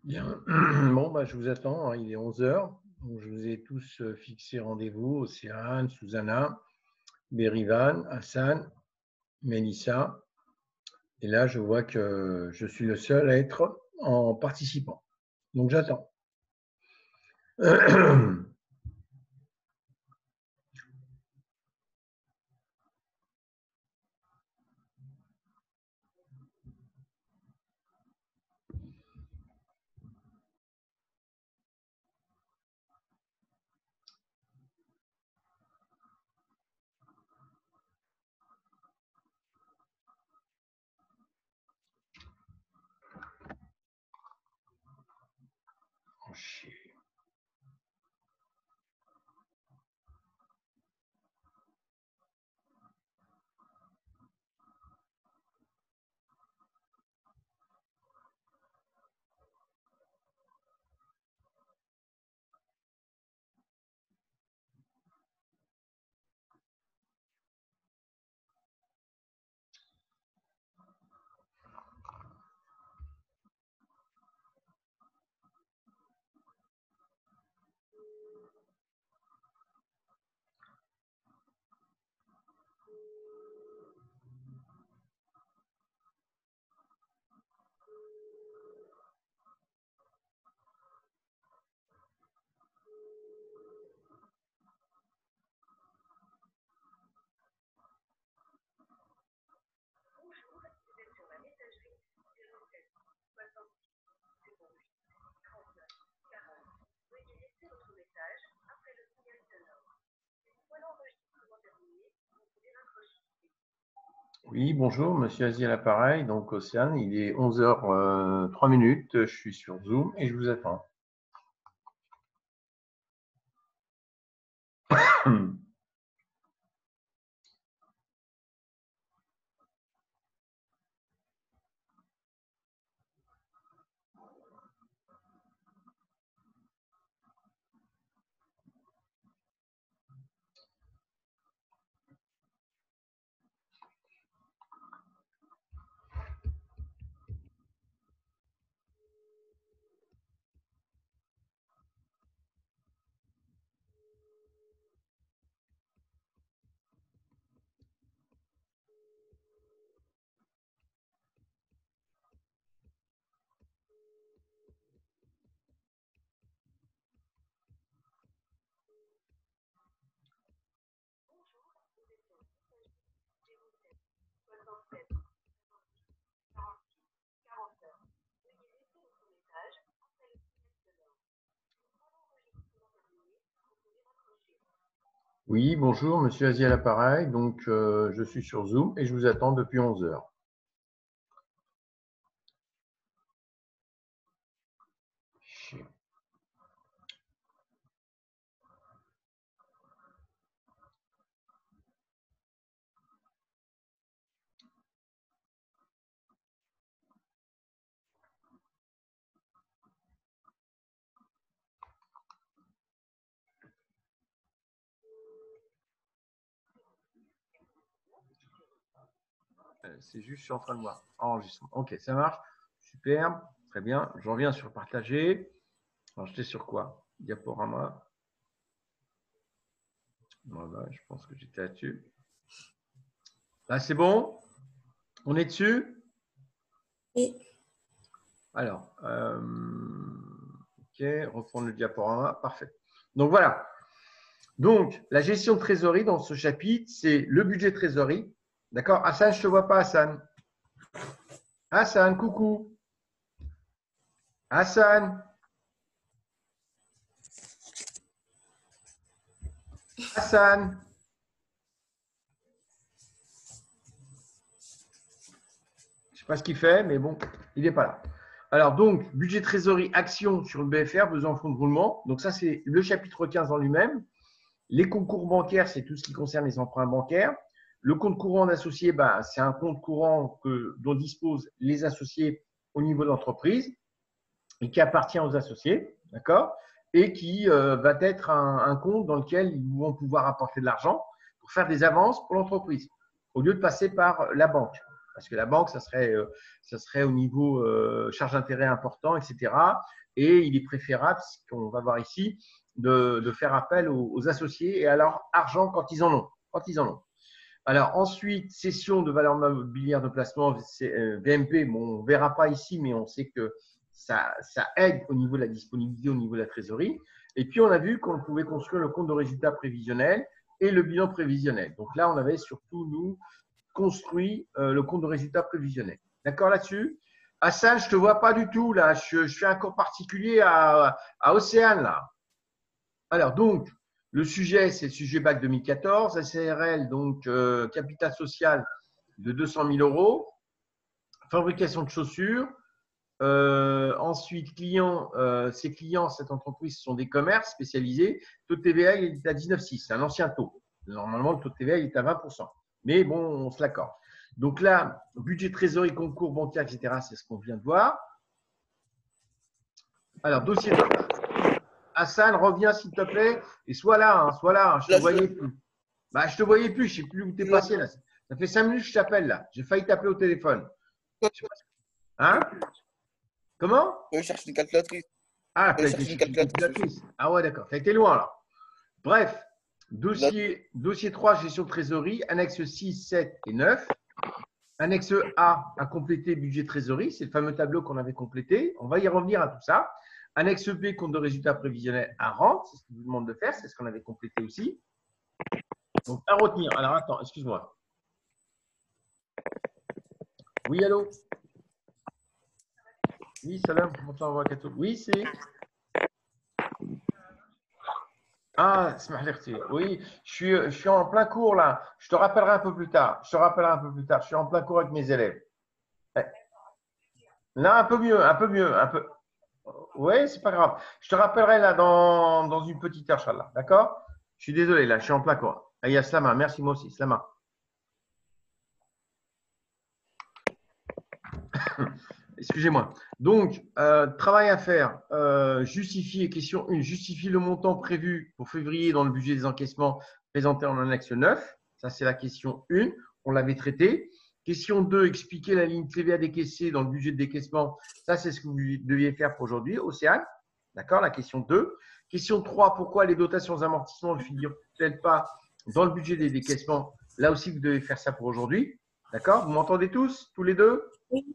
Bien. Bon, bah, je vous attends, hein, il est 11 heures. Donc, je vous ai tous fixé rendez-vous, Océane, Susanna, Berivan, Hassan, Mélissa. Et là, je vois que je suis le seul à être en participant. Donc, j'attends. Oh, chier. Oui, bonjour, monsieur Aziz à l'appareil. Donc, Océane, il est 11 h 3 minutes. Je suis sur Zoom et je vous attends. Oui, bonjour, monsieur Aziz à l'appareil. Donc, je suis sur Zoom et je vous attends depuis 11 heures. Chier. C'est juste, je suis en train de voir. Enregistrement. Ok, ça marche. Super. Très bien. Je reviens sur partager. Alors, j'étais sur quoi? Diaporama. Voilà, je pense que j'étais là-dessus. Là, c'est bon? On est dessus? Oui. Alors, ok, reprendre le diaporama. Parfait. Donc, voilà. Donc, la gestion de trésorerie dans ce chapitre, c'est le budget de trésorerie. D'accord? Hassan, je ne te vois pas, Hassan. Hassan, coucou. Hassan. Hassan. Je ne sais pas ce qu'il fait, mais bon, il n'est pas là. Alors, donc, budget trésorerie, action sur le BFR, besoin en fonds de roulement. Donc, ça, c'est le chapitre 15 en lui-même. Les concours bancaires, c'est tout ce qui concerne les emprunts bancaires. Le compte courant d'associés, bah, c'est un compte courant dont disposent les associés au niveau de l'entreprise et qui appartient aux associés, d'accord? Et qui va être un compte dans lequel ils vont pouvoir apporter de l'argent pour faire des avances pour l'entreprise, au lieu de passer par la banque. Parce que la banque, ça serait au niveau charge d'intérêt important, etc. Et il est préférable, ce qu'on va voir ici, de faire appel aux associés et à leur argent quand ils en ont. Alors ensuite, cession de valeur mobilière de placement, VMP, bon, on ne verra pas ici, mais on sait que ça aide au niveau de la disponibilité, au niveau de la trésorerie. Et puis, on a vu qu'on pouvait construire le compte de résultat prévisionnel et le bilan prévisionnel. Donc là, on avait surtout, nous, construit le compte de résultat prévisionnel. D'accord là-dessus? Hassan, je ne te vois pas du tout là. Je fais un cours particulier à Océane là. Alors donc, le sujet, c'est le sujet bac 2014, SARL, donc capital social de 200 000 euros, fabrication de chaussures. Ensuite, clients, ces clients, cette entreprise, ce sont des commerces spécialisés. Taux de TVA, il est à 19,6, c'est un ancien taux. Normalement, le taux de TVA, il est à 20%. Mais bon, on se l'accorde. Donc là, budget trésorerie, concours bancaire, etc., c'est ce qu'on vient de voir. Alors, dossier de… Hassan, reviens s'il te plaît et sois là, je ne te voyais plus. Bah, je te voyais plus, je ne sais plus où tu es passé là. Ça fait 5 minutes que je t'appelle là. J'ai failli t'appeler au téléphone. Hein? Comment? Je cherche une calculatrice. Ah, tu as été chercher une calculatrice. Ah ouais, d'accord. Tu as été loin là. Bref, dossier 3, gestion de trésorerie, annexe 6, 7 et 9. Annexe A à compléter budget trésorerie, c'est le fameux tableau qu'on avait complété. On va y revenir à tout ça. Annexe B, compte de résultat prévisionnel à rente, c'est ce qu'il vous demande de faire, c'est ce qu'on avait complété aussi. Donc, à retenir. Alors, attends, excuse-moi. Oui, allô? Oui, salam, oui, c'est… Ah, oui, je suis en plein cours là. Je te rappellerai un peu plus tard. Je suis en plein cours avec mes élèves. Là, un peu mieux. Oui, c'est pas grave. Je te rappellerai là dans une petite heure, Inch'Allah. D'accord? Je suis désolé, là, je suis en plein cours. Aïe, Slama, merci moi aussi. Slama. Excusez-moi. Donc, travail à faire. Justifier, question 1, justifier le montant prévu pour février dans le budget des encaissements présenté en annexe 9. Ça, c'est la question 1. On l'avait traité. Question 2, expliquer la ligne TVA décaissée dans le budget de décaissement. Ça, c'est ce que vous deviez faire pour aujourd'hui. Océane. D'accord, la question 2. Question 3, pourquoi les dotations amortissements ne figurent-elles pas dans le budget des décaissements? Là aussi, vous devez faire ça pour aujourd'hui. D'accord? Vous m'entendez tous les deux? Oui.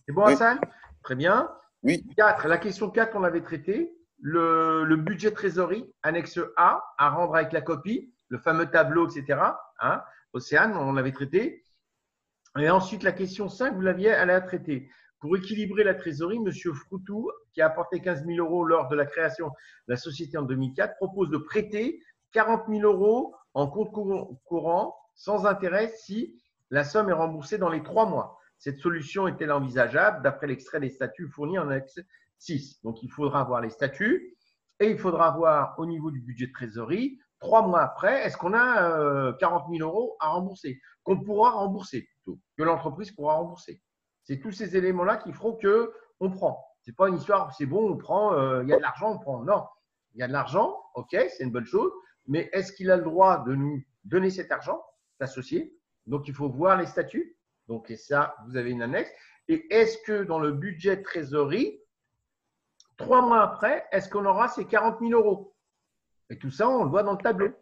C'est bon, Hassan? Très bien. Oui. 4, la question 4, on l'avait traité. Le budget trésorerie, annexe A, à rendre avec la copie, le fameux tableau, etc. Hein, Océane, on l'avait traité. Et ensuite, la question 5, vous l'aviez à la traiter. Pour équilibrer la trésorerie, M. Froutou, qui a apporté 15 000 euros lors de la création de la société en 2004, propose de prêter 40 000 euros en compte courant sans intérêt si la somme est remboursée dans les 3 mois. Cette solution est-elle envisageable d'après l'extrait des statuts fournis en annexe 6? Donc, il faudra voir les statuts et il faudra voir au niveau du budget de trésorerie, 3 mois après, est-ce qu'on a 40 000 euros à rembourser, qu'on pourra rembourser plutôt, que l'entreprise pourra rembourser. C'est tous ces éléments-là qui feront qu'on prend. Ce n'est pas une histoire, c'est bon, on prend, il y a de l'argent, on prend. Non, il y a de l'argent, ok, c'est une bonne chose, mais est-ce qu'il a le droit de nous donner cet argent, l'associé? Donc, il faut voir les statuts. Donc, et ça, vous avez une annexe. Et est-ce que dans le budget de trésorerie, 3 mois après, est-ce qu'on aura ces 40 000 euros? Et tout ça, on le voit dans le tableau.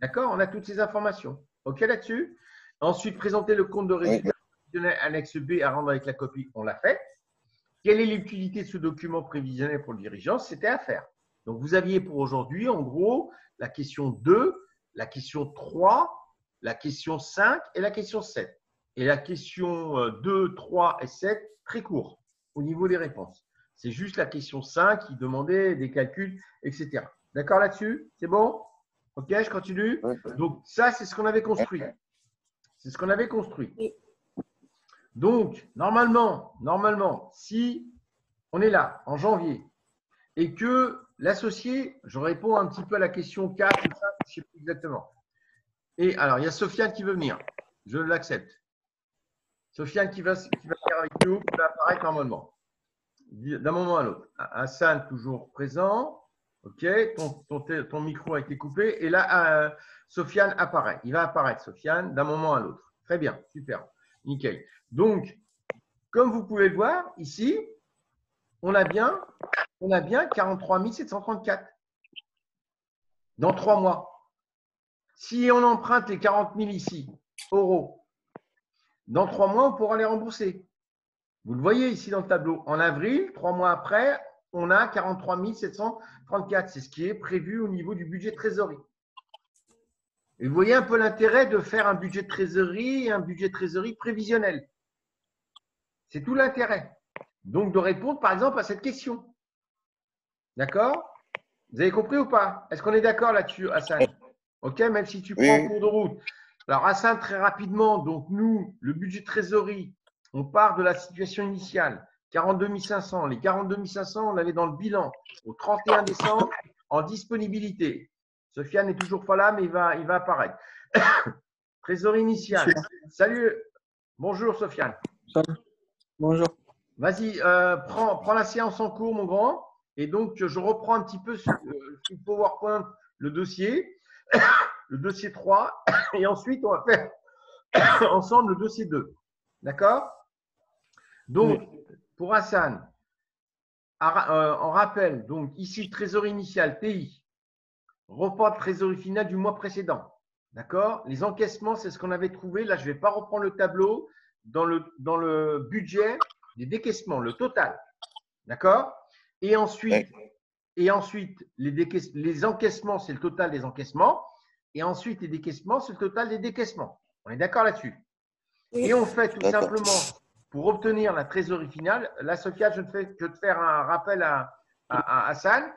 D'accord? On a toutes ces informations. OK là-dessus? Ensuite, présenter le compte de résultat prévisionnel annexe B à rendre avec la copie. On l'a fait. Quelle est l'utilité de ce document prévisionnel pour le dirigeant? C'était à faire. Donc, vous aviez pour aujourd'hui, en gros, la question 2, la question 3, la question 5 et la question 7. Et la question 2, 3 et 7, très court au niveau des réponses. C'est juste la question 5 qui demandait des calculs, etc. D'accord là-dessus? C'est bon? OK, je continue. Donc, ça, c'est ce qu'on avait construit. C'est ce qu'on avait construit. Donc, normalement, si on est là en janvier et que l'associé, je réponds un petit peu à la question 4 ou 5, je ne sais plus exactement. Et alors, il y a Sofiane qui veut venir. Je l'accepte. Sofiane qui va venir avec nous, qui va apparaître normalement. D'un moment à l'autre. Hassan, toujours présent. OK, ton micro a été coupé. Et là, Sofiane apparaît. Il va apparaître, Sofiane, d'un moment à l'autre. Très bien, super. Nickel. Donc, comme vous pouvez le voir, ici, on a bien 43 734 dans 3 mois. Si on emprunte les 40 000 ici, euros, dans 3 mois, on pourra les rembourser. Vous le voyez ici dans le tableau. En avril, 3 mois après, on a 43 734. C'est ce qui est prévu au niveau du budget de trésorerie. Et vous voyez un peu l'intérêt de faire un budget de trésorerie et un budget de trésorerie prévisionnel. C'est tout l'intérêt. Donc, de répondre, par exemple, à cette question. D'accord? Vous avez compris ou pas? Est-ce qu'on est d'accord là-dessus, Hassan? OK, même si tu prends en cours de route. Alors, Hassan, très rapidement, donc nous, le budget de trésorerie, on part de la situation initiale, 42 500. Les 42 500, on l'avait dans le bilan au 31 décembre en disponibilité. Sofiane n'est toujours pas là, mais il va apparaître. Trésorerie initiale. Salut. Bonjour, Sofiane. Bonjour. Vas-y, prends la séance en cours, mon grand. Et donc, je reprends un petit peu sur PowerPoint le dossier, le dossier 3. Et ensuite, on va faire ensemble le dossier 2. D'accord? Donc, pour Hassan, on rappelle, donc ici, trésorerie initiale, TI, report de trésorerie finale du mois précédent. D'accord? Les encaissements, c'est ce qu'on avait trouvé. Là, je ne vais pas reprendre le tableau dans le budget des décaissements, le total. D'accord? Et ensuite, les encaissements, c'est le total des encaissements. Et ensuite, les décaissements, c'est le total des décaissements. On est d'accord là-dessus? Et on fait tout simplement, pour obtenir la trésorerie finale, là, Sophia, je vais te faire un rappel à Hassan.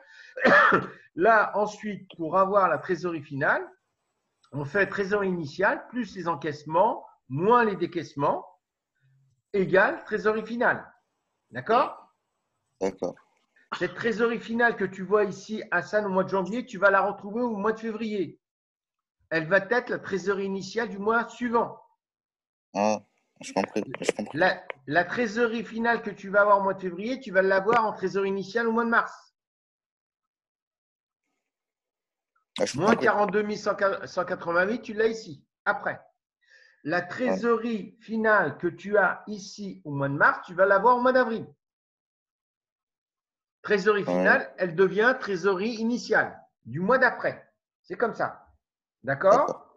Là, ensuite, pour avoir la trésorerie finale, on fait trésorerie initiale plus les encaissements moins les décaissements égale trésorerie finale. D'accord? D'accord. Cette trésorerie finale que tu vois ici, Hassan, au mois de janvier, tu vas la retrouver au mois de février. Elle va être la trésorerie initiale du mois suivant. Ah, je comprends. La trésorerie finale que tu vas avoir au mois de février, tu vas l'avoir en trésorerie initiale au mois de mars. Moins 42 188, tu l'as ici, après. La trésorerie finale que tu as ici au mois de mars, tu vas l'avoir au mois d'avril. Trésorerie finale, elle devient trésorerie initiale du mois d'après. C'est comme ça. D'accord?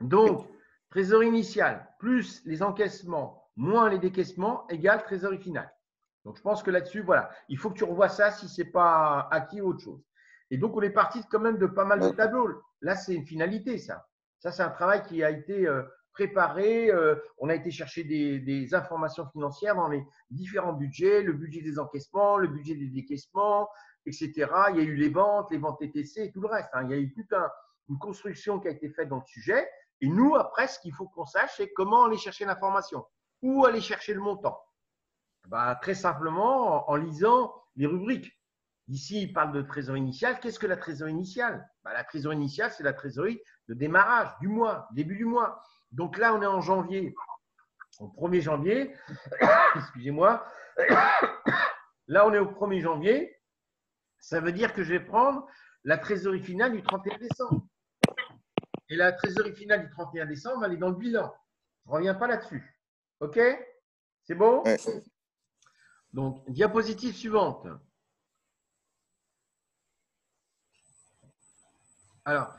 Donc, trésorerie initiale plus les encaissements moins les décaissements égale trésorerie finale. Donc, je pense que là-dessus, voilà, il faut que tu revoies ça si ce n'est pas acquis ou autre chose. Et donc, on est parti quand même de pas mal de tableaux. Là, c'est une finalité, ça. Ça, c'est un travail qui a été préparé. On a été chercher des informations financières dans les différents budgets, le budget des encaissements, le budget des décaissements, etc. Il y a eu les ventes TTC et tout le reste. Il y a eu toute une construction qui a été faite dans le sujet. Et nous, après, ce qu'il faut qu'on sache, c'est comment aller chercher l'information, où aller chercher le montant. Très simplement, en lisant les rubriques. Ici, il parle de trésorerie initiale. Qu'est-ce que la trésorerie initiale? La trésorerie initiale, c'est la trésorerie de démarrage du mois, début du mois. Donc là, on est en janvier, au 1er janvier. Excusez-moi. Là, on est au 1er janvier. Ça veut dire que je vais prendre la trésorerie finale du 31 décembre. Et la trésorerie finale du 31 décembre, elle est dans le bilan. Je ne reviens pas là-dessus. OK? C'est bon? Donc, diapositive suivante. Alors,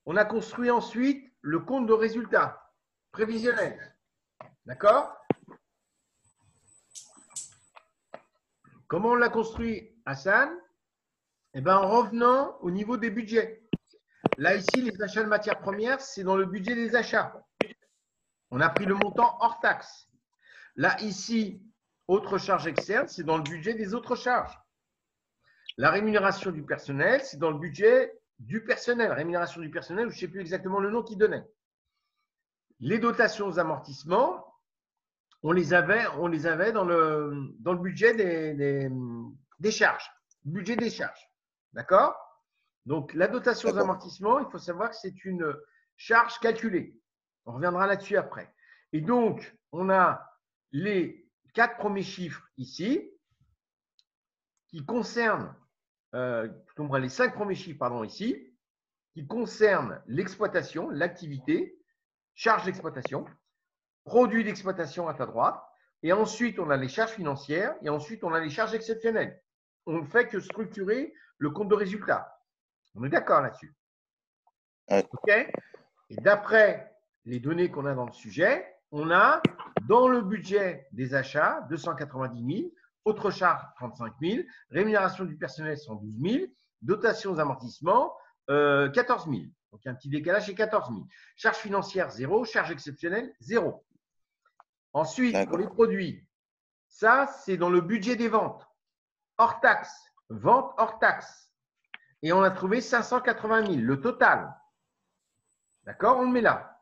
on a construit ensuite le compte de résultat prévisionnel. D'accord? Comment on l'a construit, Hassan? En revenant au niveau des budgets. Là, ici, les achats de matières premières, c'est dans le budget des achats. On a pris le montant hors taxe. Là, ici, autres charges externes, c'est dans le budget des autres charges. La rémunération du personnel, c'est dans le budget du personnel. Rémunération du personnel, je ne sais plus exactement le nom qu'il donnait. Les dotations aux amortissements, on les avait dans le budget des charges. Budget des charges. D'accord? Donc, la dotation aux amortissements, il faut savoir que c'est une charge calculée. On reviendra là-dessus après. Et donc, on a les 4 premiers chiffres ici qui concernent, les 5 premiers chiffres, pardon, ici, qui concernent l'exploitation, l'activité, charge d'exploitation. produits d'exploitation à ta droite, et ensuite on a les charges financières, et ensuite on a les charges exceptionnelles. On ne fait que structurer le compte de résultat. On est d'accord là-dessus? Ouais. OK? Et d'après les données qu'on a dans le sujet, on a dans le budget des achats 290 000, autres charges 35 000, rémunération du personnel 112 000, dotation aux amortissements 14 000. Donc, il y a un petit décalage chez 14 000. Charges financières 0, charges exceptionnelles 0. Ensuite, pour les produits, ça, c'est dans le budget des ventes, hors taxe, vente hors taxe. Et on a trouvé 580 000, le total. D'accord? On le met là.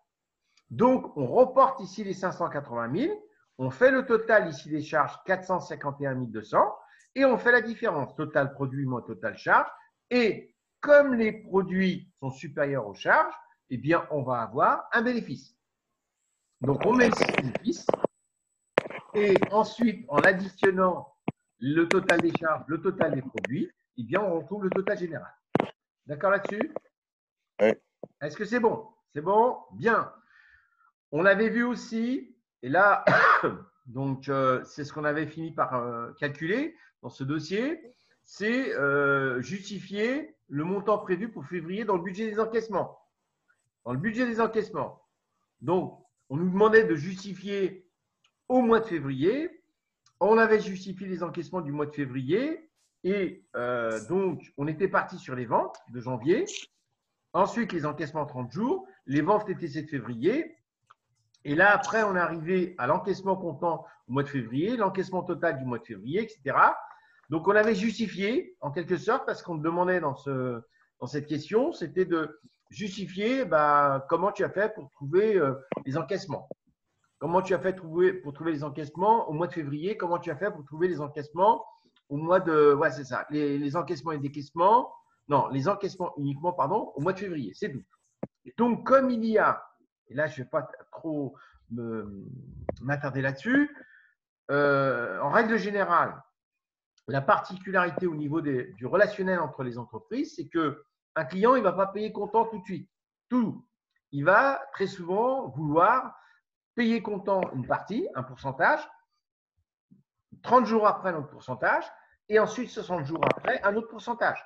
Donc, on reporte ici les 580 000, on fait le total ici des charges 451 200 et on fait la différence total produit moins total charge. Et comme les produits sont supérieurs aux charges, eh bien, on va avoir un bénéfice. Donc, on met le bénéfice et ensuite, en additionnant le total des charges, le total des produits, eh bien, on retrouve le total général. D'accord là-dessus? Oui. Est-ce que c'est bon? C'est bon? Bien. On avait vu aussi, et là, donc c'est ce qu'on avait fini par calculer dans ce dossier, c'est justifier le montant prévu pour février dans le budget des encaissements. Dans le budget des encaissements. Donc, on nous demandait de justifier au mois de février. On avait justifié les encaissements du mois de février et donc on était parti sur les ventes de janvier. Ensuite, les encaissements en 30 jours, les ventes TTC de février. Et là, après, on est arrivé à l'encaissement comptant au mois de février, l'encaissement total du mois de février, etc. Donc, on avait justifié, en quelque sorte, parce qu'on me demandait dans cette question, c'était de justifier comment tu as fait pour trouver les encaissements. Comment tu as fait pour trouver les encaissements au mois de février? Comment tu as fait pour trouver les encaissements au mois de… Ouais, c'est ça. Les encaissements et décaissements. Non, les encaissements uniquement, pardon, au mois de février. C'est tout. Et donc, comme il y a… Et là, je ne vais pas trop m'attarder là-dessus. En règle générale, la particularité au niveau du relationnel entre les entreprises, c'est qu'un client, il ne va pas payer comptant tout de suite. Tout. Il va très souvent vouloir payer comptant une partie, un pourcentage, 30 jours après, un autre pourcentage, et ensuite 60 jours après, un autre pourcentage.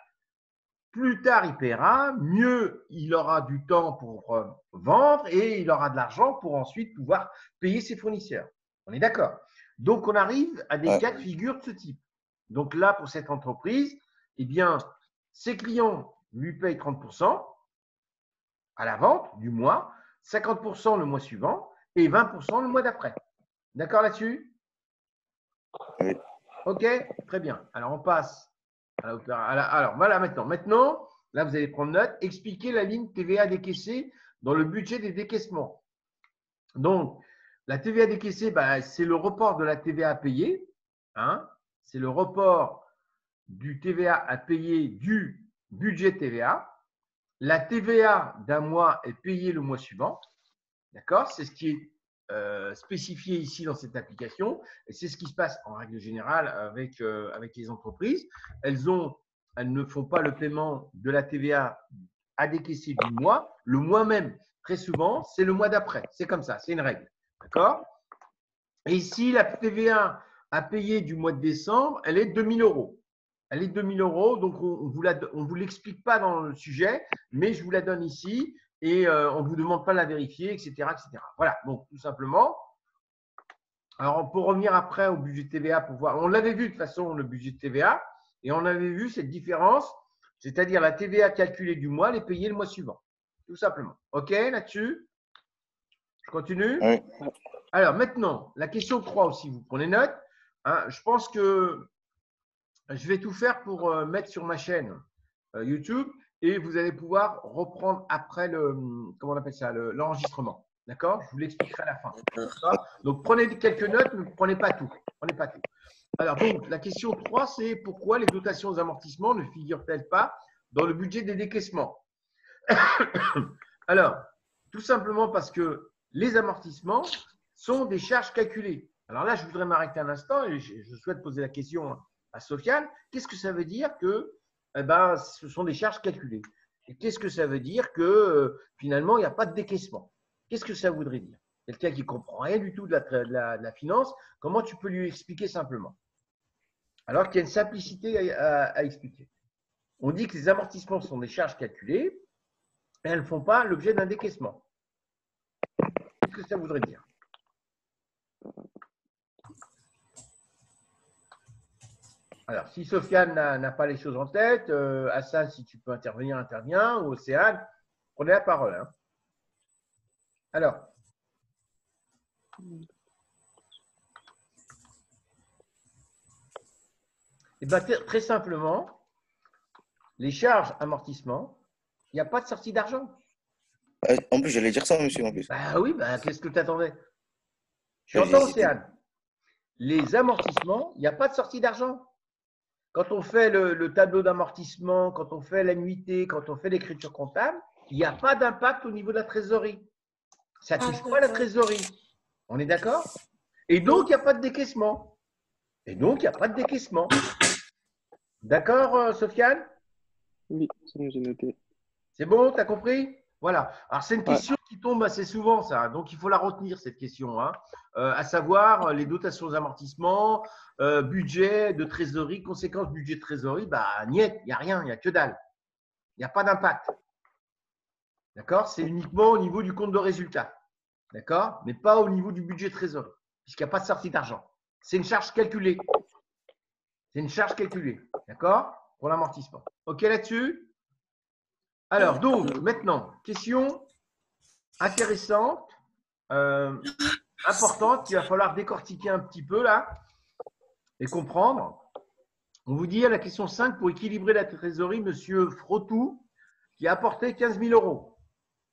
Plus tard, il paiera, mieux il aura du temps pour vendre et il aura de l'argent pour ensuite pouvoir payer ses fournisseurs. On est d'accord? Donc, on arrive à des cas de figure de ce type. Donc là, pour cette entreprise, eh bien, ses clients lui payent 30% à la vente du mois, 50% le mois suivant et 20% le mois d'après. D'accord là-dessus? Oui. OK, très bien. Alors, on passe alors, voilà maintenant. Maintenant, là, vous allez prendre note. Expliquer la ligne TVA décaissée dans le budget des décaissements. Donc, la TVA décaissée, c'est le report de la TVA à payer. Hein, c'est le report du TVA à payer du budget TVA. La TVA d'un mois est payée le mois suivant. D'accord? C'est ce qui est spécifié ici dans cette application. Et c'est ce qui se passe en règle générale avec les entreprises. Elles ne font pas le paiement de la TVA à décaisser du mois. Le mois même, très souvent, c'est le mois d'après. C'est comme ça, c'est une règle. D'accord? Et ici, la TVA à payer du mois de décembre, elle est 2 000 €. Elle est 2 000 €, donc on ne vous l'explique pas dans le sujet, mais je vous la donne ici et on ne vous demande pas de la vérifier, etc., etc. Voilà, donc tout simplement. Alors, pour revenir après au budget de TVA, pour voir, on l'avait vu de toute façon, le budget de TVA, et on avait vu cette différence, c'est-à-dire la TVA calculée du mois, elle est payée le mois suivant, tout simplement. OK, là-dessus? Je continue? Oui. Alors, maintenant, la question 3 aussi, vous prenez note. Hein, je pense que je vais tout faire pour mettre sur ma chaîne YouTube et vous allez pouvoir reprendre après comment on appelle ça, l'enregistrement. D'accord? Je vous l'expliquerai à la fin. Donc, prenez quelques notes, mais ne prenez pas tout. Prenez pas tout. Alors, donc, la question 3, c'est pourquoi les dotations aux amortissements ne figurent-elles pas dans le budget des décaissements? Alors, tout simplement parce que les amortissements sont des charges calculées. Alors là, je voudrais m'arrêter un instant et je souhaite poser la question à Sofiane. Qu'est-ce que ça veut dire que ce sont des charges calculées? Et qu'est-ce que ça veut dire que finalement, il n'y a pas de décaissement? Qu'est-ce que ça voudrait dire? quelqu'un qui ne comprend rien du tout de la finance, comment tu peux lui expliquer simplement? Alors qu'il y a une simplicité à expliquer. On dit que les amortissements sont des charges calculées et elles ne font pas l'objet d'un décaissement. Qu'est-ce que ça voudrait dire? Alors, si Sofiane n'a pas les choses en tête, Hassan, si tu peux intervenir, interviens, ou Océane, prenez la parole. Hein. Alors, eh ben, très simplement, les charges amortissement, il n'y a pas de sortie d'argent. En plus, j'allais dire ça, monsieur, en plus. Bah oui, bah, qu'est-ce que tu attendais? Je Ouais, suis j'ai entends, hésité. Océane. Les amortissements, il n'y a pas de sortie d'argent. Quand on fait le tableau d'amortissement, quand on fait l'annuité, quand on fait l'écriture comptable, il n'y a pas d'impact au niveau de la trésorerie. Ça ne touche pas la trésorerie. On est d'accord? Et donc, il n'y a pas de décaissement. Et donc, il n'y a pas de décaissement. D'accord, Sofiane? Oui, c'est bon, j'ai noté. C'est bon, tu as compris? Voilà. Alors, c'est une Ouais. question qui tombe assez souvent, ça. Donc, il faut la retenir, cette question. Hein. À savoir, les dotations aux amortissements, budget de trésorerie, conséquence budget de trésorerie, bah, niet, il n'y a rien, il n'y a que dalle. Il n'y a pas d'impact. D'accord? C'est uniquement au niveau du compte de résultat. D'accord? Mais pas au niveau du budget de trésorerie, puisqu'il n'y a pas de sortie d'argent. C'est une charge calculée. C'est une charge calculée. D'accord? Pour l'amortissement. OK là-dessus? Alors, donc, maintenant, question intéressante, importante, qu'il va falloir décortiquer un petit peu là et comprendre. On vous dit à la question 5, pour équilibrer la trésorerie, monsieur Frotou, qui a apporté 15 000 euros.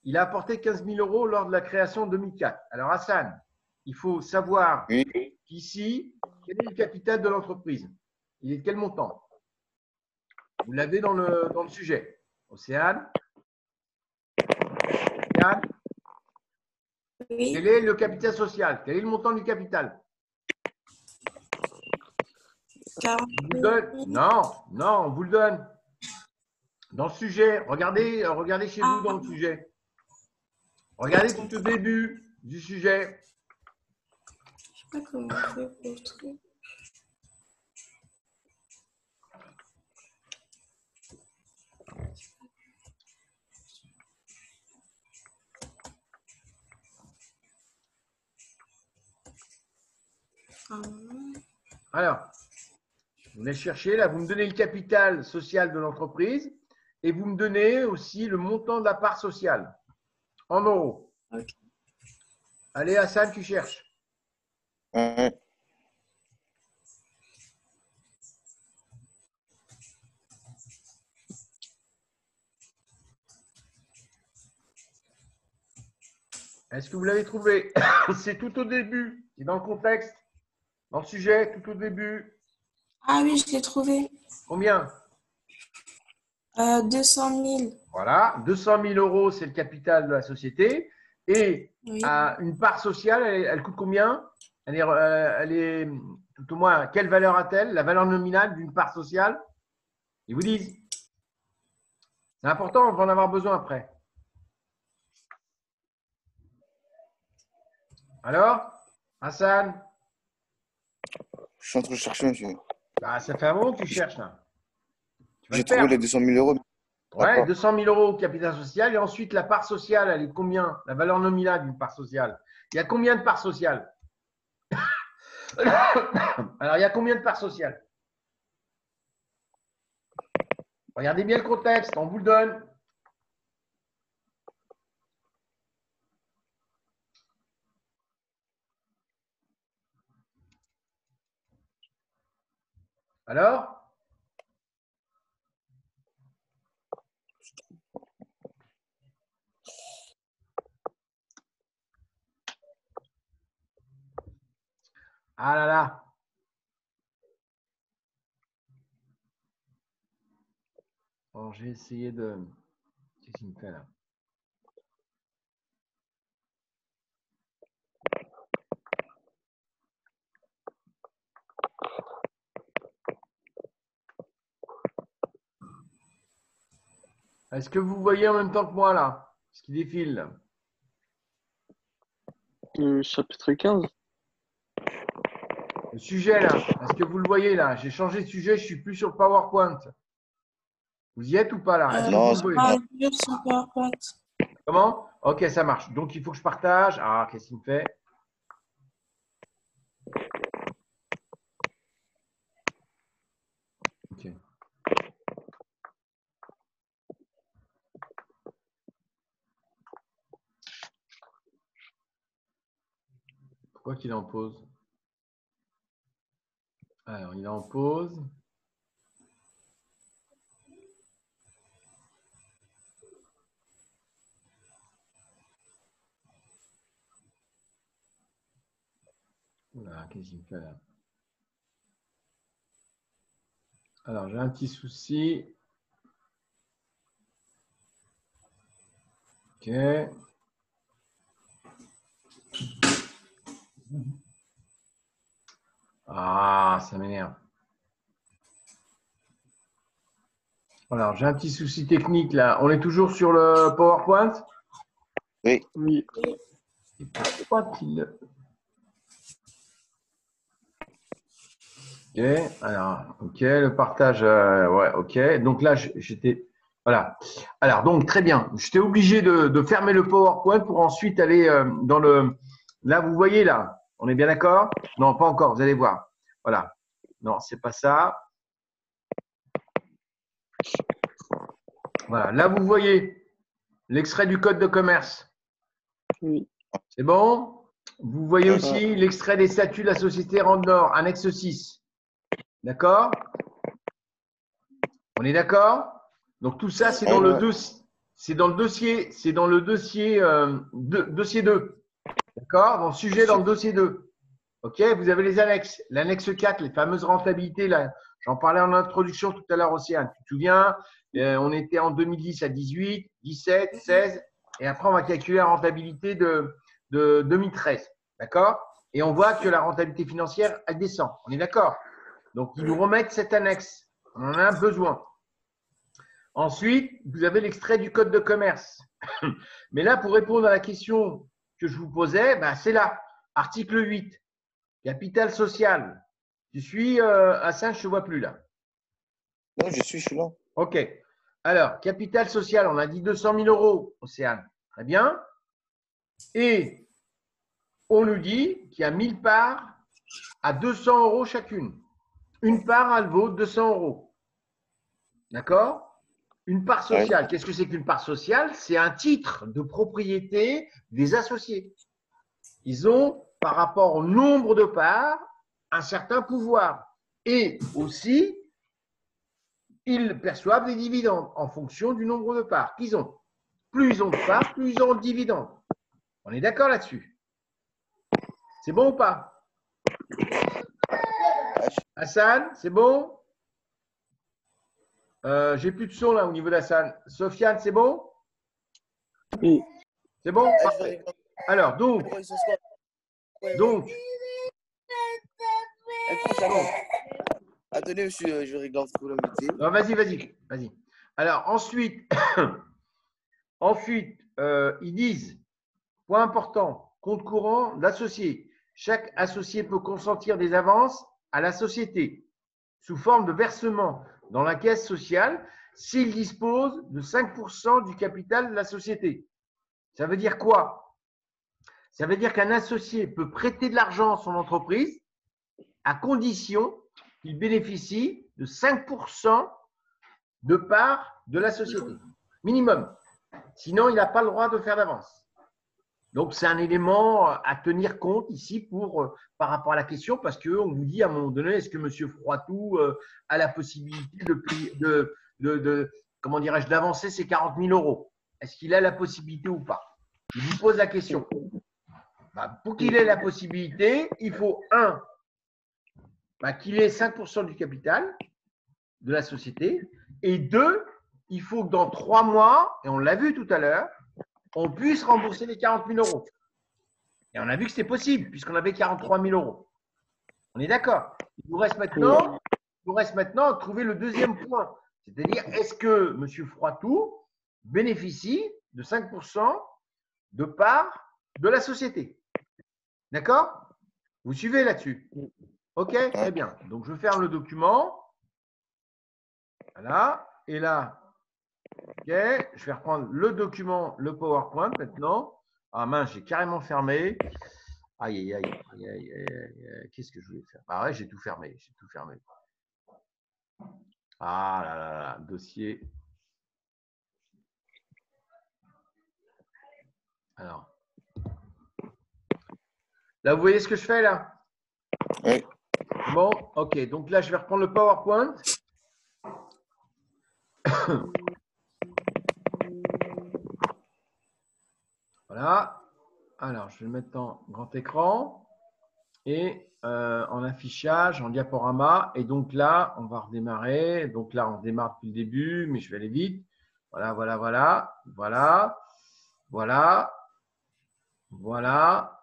Il a apporté 15 000 euros lors de la création en 2004. Alors, Hassan, il faut savoir Oui. qu'ici, quel est le capital de l'entreprise? Il est de quel montant? Vous l'avez dans le sujet. Océane? Océane? Oui, Quel est le capital social? Quel est le montant du capital? 40 On vous le donne? 000. Non, non, on vous le donne. Dans le sujet, regardez, regardez chez vous dans le sujet. Regardez tout au début du sujet. Je sais pas comment on fait pour le truc. Alors, vous allez chercher, là, vous me donnez le capital social de l'entreprise et vous me donnez aussi le montant de la part sociale en euros. Ok. Allez, Hassan, tu cherches. Ouais. Est-ce que vous l'avez trouvé? C'est tout au début, c'est dans le contexte, dans le sujet, tout au début. Ah oui, je l'ai trouvé. Combien? 200 000. Voilà, 200 000 euros, c'est le capital de la société. Et Oui. une part sociale, elle coûte combien? Elle est tout au moins, quelle valeur a-t-elle? La valeur nominale d'une part sociale? Ils vous disent. C'est important, on va en avoir besoin après. Alors, Hassan? Je suis en train de chercher, monsieur. Bah, ça fait un moment que tu cherches là. Tu vas J'ai le trouvé perdre. les 200 000 euros. Ouais, D'accord. 200 000 euros au capital social. Et ensuite, la part sociale, elle est de combien? La valeur nominale d'une part sociale. Il y a combien de parts sociales? Alors, il y a combien de parts sociales? Regardez bien le contexte, on vous le donne. Alors? Ah là là. Bon, j'ai essayé de… Qu'est-ce qu'il me fait là? Est-ce que vous voyez en même temps que moi là? Ce qui défile là. Chapitre 15. Le sujet là, est-ce que vous le voyez là? J'ai changé de sujet, je ne suis plus sur le PowerPoint. Vous y êtes ou pas là? Est-ce que Non, vous le voyez? Ah, le sur PowerPoint. Comment? Ok, ça marche. Donc, il faut que je partage. Ah, qu'est-ce qu'il me fait? Ok. Pourquoi qu'il est en pause? Alors, il est en pause. Oula, qu'est-ce qu'il me fait là? Alors, j'ai un petit souci. Ok. Ah, ça m'énerve. Alors, j'ai un petit souci technique là. On est toujours sur le PowerPoint? oui. Oui. Et pourquoi qu'il… Ok, alors, ok, le partage, ouais, ok. Donc là, j'étais… Voilà. Alors, donc, très bien. J'étais obligé de fermer le PowerPoint pour ensuite aller dans le… Là, vous voyez là, on est bien d'accord? Non, pas encore, vous allez voir. Voilà. Non, c'est pas ça. Voilà. Là, vous voyez l'extrait du code de commerce. Oui. C'est bon? Vous voyez Ouais. aussi l'extrait des statuts de la société Randor, annexe 6. D'accord? On est d'accord? Donc tout ça, c'est dans le Ouais. dossier, dossier 2. D'accord? Dans le sujet, dans le dossier 2. OK? Vous avez les annexes. L'annexe 4, les fameuses rentabilités, là. J'en parlais en introduction tout à l'heure, Océane. Tu te souviens? On était en 2010 à 18, 17, 16. Et après, on va calculer la rentabilité de 2013. D'accord? Et on voit que la rentabilité financière, elle descend. On est d'accord? Donc, ils nous remettent cette annexe. On en a besoin. Ensuite, vous avez l'extrait du code de commerce. Mais là, pour répondre à la question que je vous posais, ben, c'est là, article 8, capital social. Tu suis Hassan, je ne te vois plus là. Non, je suis là. OK. Alors, capital social, on a dit 200 000 euros, Océane. Très bien. Et on nous dit qu'il y a 1000 parts à 200 euros chacune. Une part, elle vaut 200 euros. D'accord? Une part sociale. Qu'est-ce que c'est qu'une part sociale? C'est un titre de propriété des associés. Ils ont, par rapport au nombre de parts, un certain pouvoir. Et aussi, ils perçoivent des dividendes en fonction du nombre de parts qu'ils ont. Plus ils ont de parts, plus ils ont de dividendes. On est d'accord là-dessus? C'est bon ou pas? Hassan, c'est bon? J'ai plus de son là au niveau d'Hassan. Sofiane, c'est bon? Oui. C'est bon? Parfait. Alors, donc, Attendez, monsieur, je regarde ce problème. non, vas-y. Alors, ensuite, ils disent, point important, compte courant d'associé. Chaque associé peut consentir des avances à la société sous forme de versement dans la caisse sociale s'il dispose de 5% du capital de la société. Ça veut dire quoi? Ça veut dire qu'un associé peut prêter de l'argent à son entreprise à condition qu'il bénéficie de 5% de part de la société. Minimum. Sinon, il n'a pas le droit de faire d'avance. Donc, c'est un élément à tenir compte ici par rapport à la question, parce qu'on vous dit à un moment donné, est-ce que M. Froitou a la possibilité comment dirais-je, d'avancer ses 40 000 euros? Est-ce qu'il a la possibilité ou pas? Il vous pose la question. Pour qu'il ait la possibilité, il faut, qu'il ait 5% du capital de la société, et 2, il faut que dans 3 mois, et on l'a vu tout à l'heure, on puisse rembourser les 40 000 euros. Et on a vu que c'était possible, puisqu'on avait 43 000 euros. On est d'accord? Il vous reste maintenant à trouver le deuxième point. C'est-à-dire, est-ce que M. Froitou bénéficie de 5% de part de la société? D'accord? Vous suivez là-dessus? Oui. OK, très bien. Donc, je ferme le document. Voilà. Et là, OK, je vais reprendre le document, le PowerPoint maintenant. Ah mince, j'ai carrément fermé. Aïe, aïe, aïe, aïe, aïe, aïe, aïe. Qu'est-ce que je voulais faire? Bah ouais, j'ai tout fermé. J'ai tout fermé. Ah là là là, dossier. Alors. Là, vous voyez ce que je fais là? Oui. Bon, OK. Donc là, je vais reprendre le PowerPoint. Voilà. Alors, je vais le mettre en grand écran et en affichage, en diaporama. Et donc là, on va redémarrer. Donc là, on démarre depuis le début, mais je vais aller vite. Voilà, voilà, voilà. Voilà. Voilà. Voilà.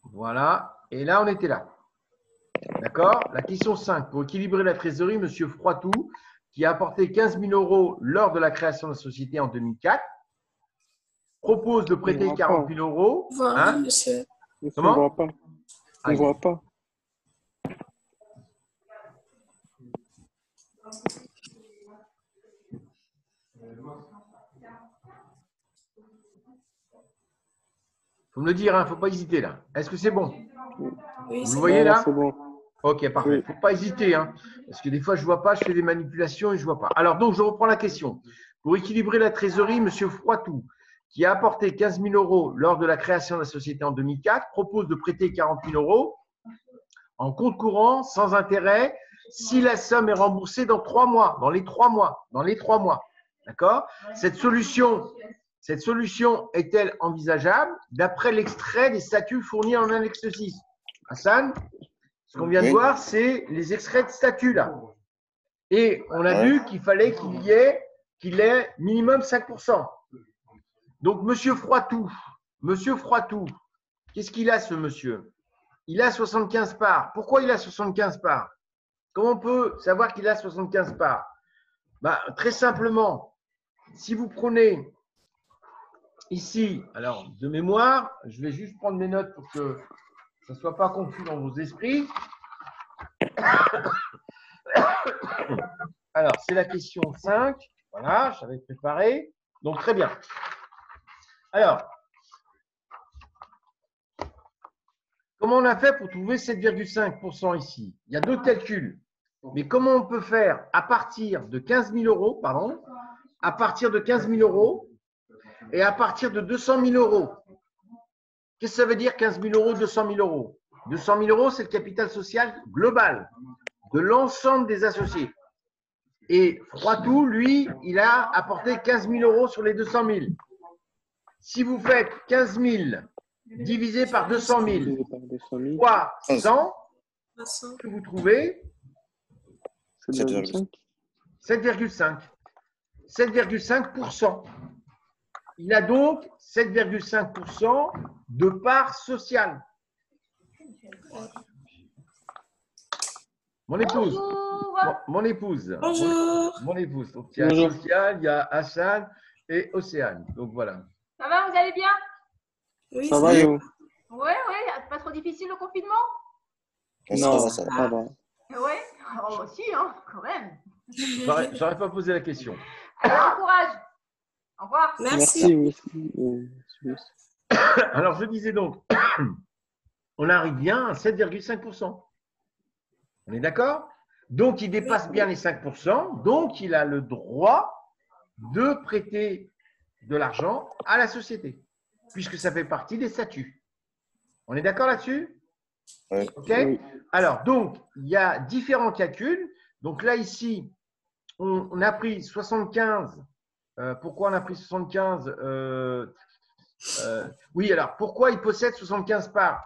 Voilà. Et là, on était là. D'accord? La question 5. Pour équilibrer la trésorerie, M. Froitou, qui a apporté 15 000 € lors de la création de la société en 2004, propose de prêter 40 000 €. Voilà, Hein? monsieur. Monsieur, Comment? on voit pas. On Aïe. voit pas. Faut me le dire, il ne faut pas hésiter là. Est-ce que c'est bon? Oui, Vous c'est le voyez Là, là? c'est bon. Ok, parfait. Il Oui. ne faut pas hésiter, hein, parce que des fois, je ne vois pas, je fais des manipulations et je ne vois pas. Alors, donc, je reprends la question. Pour équilibrer la trésorerie, M. Froitou, qui a apporté 15 000 € lors de la création de la société en 2004, propose de prêter 40 000 € en compte courant, sans intérêt, si la somme est remboursée dans 3 mois, dans les 3 mois, dans les 3 mois. D'accord? Cette solution est-elle envisageable d'après l'extrait des statuts fournis en annexe 6? Hassan, ce qu'on vient de Oui. voir, c'est les extraits de statuts là. Et on a Ouais. vu qu'il fallait qu'il ait minimum 5%. Donc, Monsieur Froitou, qu'est-ce qu'il a ce monsieur? Il a 75 parts. Pourquoi il a 75 parts? Comment on peut savoir qu'il a 75 parts? Bah, très simplement, si vous prenez ici, alors de mémoire, je vais juste prendre mes notes pour que ça ne soit pas confus dans vos esprits. Alors, c'est la question 5. Voilà, j'avais préparé. Donc, très bien. Alors, comment on a fait pour trouver 7,5% ici? Il y a deux calculs. Mais comment on peut faire à partir de 15 000 €, pardon, à partir de 15 000 € et à partir de 200 000 €? Qu'est-ce que ça veut dire 15 000 €, 200 000 €? 200 000 €, c'est le capital social global de l'ensemble des associés. Et Froitou, lui, il a apporté 15 000 € sur les 200 000. Si vous faites 15 000 divisé par 200 000 Divisé par 200 000, fois 100, Vincent. que vous trouvez 7,5. 7,5. 7,5%. Il a donc 7,5% de part sociale. Mon épouse. Mon épouse. Bonjour. Mon épouse. Donc, il y a Bonjour. Social, il y a Hassan et Océane. Donc voilà. Ça va, vous allez bien? Oui, Ça va, Oui. Yo? Ouais, pas trop difficile le confinement? Non, Ça va. ça va. Ouais, oh, si, hein, quand même. J'aurais pas posé la question. Allez, bon courage. Au revoir. Merci. Merci. Alors, je disais donc, on arrive bien à 7,5%. On est d'accord? Donc, il dépasse bien les 5%. Donc, il a le droit de prêter de l'argent à la société, puisque ça fait partie des statuts. On est d'accord là-dessus? Oui. OK? Oui. Alors, donc, il y a différents calculs. Donc là, ici, on a pris 75. Pourquoi on a pris 75? Oui, alors, pourquoi il possède 75 parts?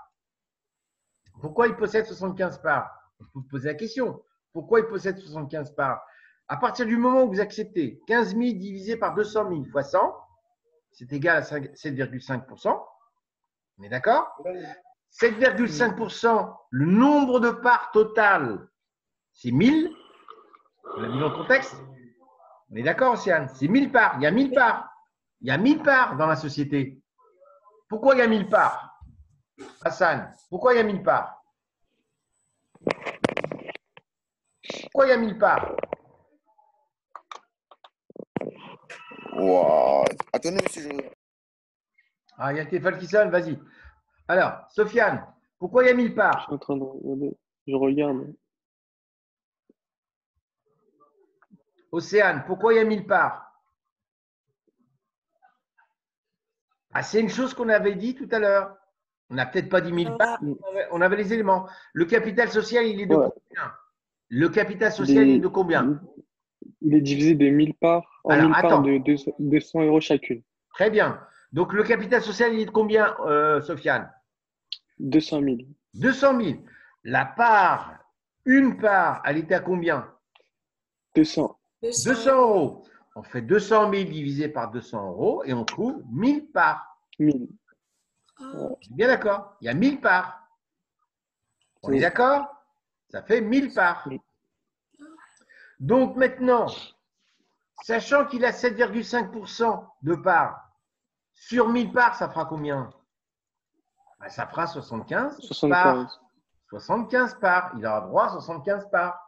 Pourquoi il possède 75 parts? Je peux vous poser la question. Pourquoi il possède 75 parts? À partir du moment où vous acceptez 15 000 divisé par 200 000 fois 100, c'est égal à 7,5%. On est d'accord? 7,5%, le nombre de parts total, c'est 1000. On l'a mis dans le contexte. On est d'accord, Océane? C'est 1000 parts. Il y a 1000 parts. Il y a 1000 parts dans la société. Pourquoi il y a 1000 parts? Hassan, pourquoi il y a 1000 parts? Pourquoi il y a 1000 parts? Wow. Attendez, monsieur, je... Ah, il y a le téléphone qui sonne, vas-y. Alors, Sofiane, pourquoi il y a 1000 Je parts? suis en train de regarder. Je regarde. Océane, pourquoi il y a 1000 parts? Ah, c'est une chose qu'on avait dit tout à l'heure. On n'a peut-être pas dit 1000 parts, on avait les éléments. Le capital social, il est de Ouais. combien? Le capital Il social, il est est, de combien? il est divisé de 1000 parts en Alors, 1000 parts attends. de 200 euros chacune. Très bien. Donc, le capital social, il est de combien, Sofiane? 200 000. 200 000. La part, une part, elle était à combien? 200. 200 euros. On fait 200 000 divisé par 200 euros et on trouve 1000 parts. 1000. Ah, Bien d'accord. Il y a 1000 parts. On est Oui. d'accord? Ça fait 1000 parts. Oui. Donc maintenant, sachant qu'il a 7,5% de parts, sur 1000 parts, ça fera combien? Ben, ça fera 75 parts. 75. 75 parts. Il aura droit à 75 parts.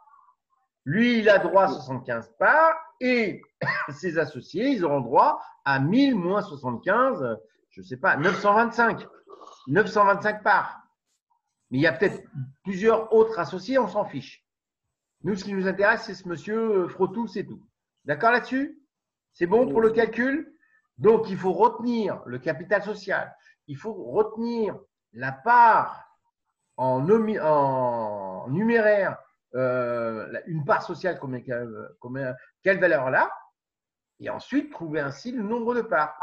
Lui, il a droit à 75 parts et ses associés, ils auront droit à 1000 moins 75, je ne sais pas, 925. 925 parts. Mais il y a peut-être plusieurs autres associés, on s'en fiche. Nous, ce qui nous intéresse, c'est ce monsieur Frotou, c'est tout. D'accord là-dessus? C'est bon pour le calcul? Donc, il faut retenir le capital social. Il faut retenir la part en numéraire, une part sociale, quelle valeur là, et ensuite trouver ainsi le nombre de parts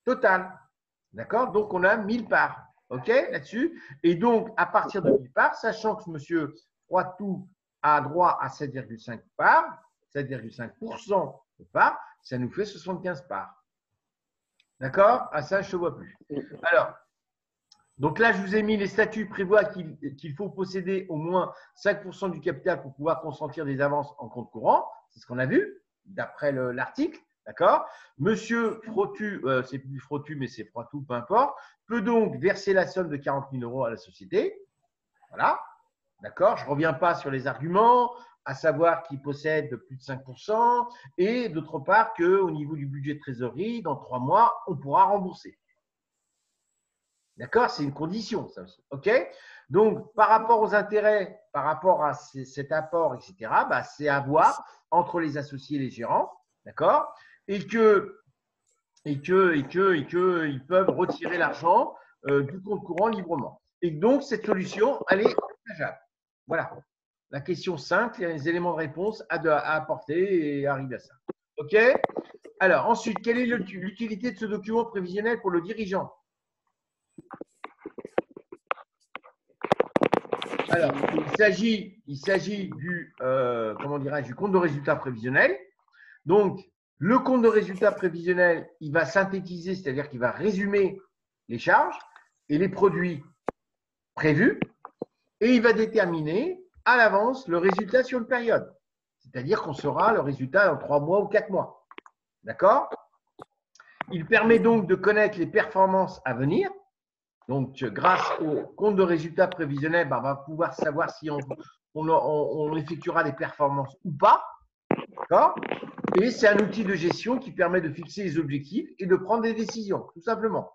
total. D'accord? Donc, on a 1000 parts. OK là-dessus? Et donc, à partir de 1000 parts, sachant que monsieur Froitou a droit à 7,5 parts, 7,5% de parts, ça nous fait 75 parts. D'accord? Ah, ça, je ne vois plus. Alors, donc là, je vous ai mis les statuts prévoient qu'il faut posséder au moins 5% du capital pour pouvoir consentir des avances en compte courant. C'est ce qu'on a vu d'après l'article. D'accord? Monsieur Frotu, c'est plus Frotu, mais c'est Froitou, peu importe, peut donc verser la somme de 40 000 euros à la société. Voilà. D'accord? Je ne reviens pas sur les arguments, à savoir qu'il possède plus de 5% et d'autre part qu'au niveau du budget de trésorerie, dans 3 mois, on pourra rembourser. D'accord? C'est une condition, ça aussi. OK? Donc, par rapport aux intérêts, par rapport à cet apport, etc., bah, c'est à voir entre les associés et les gérants. D'accord? Et qu'ils peuvent retirer l'argent du compte courant librement. Et donc, cette solution, elle est envisageable. Voilà. La question simple, il y a les éléments de réponse à apporter et arriver à ça. OK? Alors, ensuite, quelle est l'utilité de ce document prévisionnel pour le dirigeant? Alors, il s'agit du, du compte de résultat prévisionnel. Donc, le compte de résultat prévisionnel, il va synthétiser, c'est-à-dire qu'il va résumer les charges et les produits prévus et il va déterminer à l'avance le résultat sur une période. C'est-à-dire qu'on saura le résultat dans 3 mois ou 4 mois. D'accord? Il permet donc de connaître les performances à venir. Donc, grâce au compte de résultat prévisionnel, on va pouvoir savoir si on effectuera des performances ou pas. D'accord? Et c'est un outil de gestion qui permet de fixer les objectifs et de prendre des décisions, tout simplement.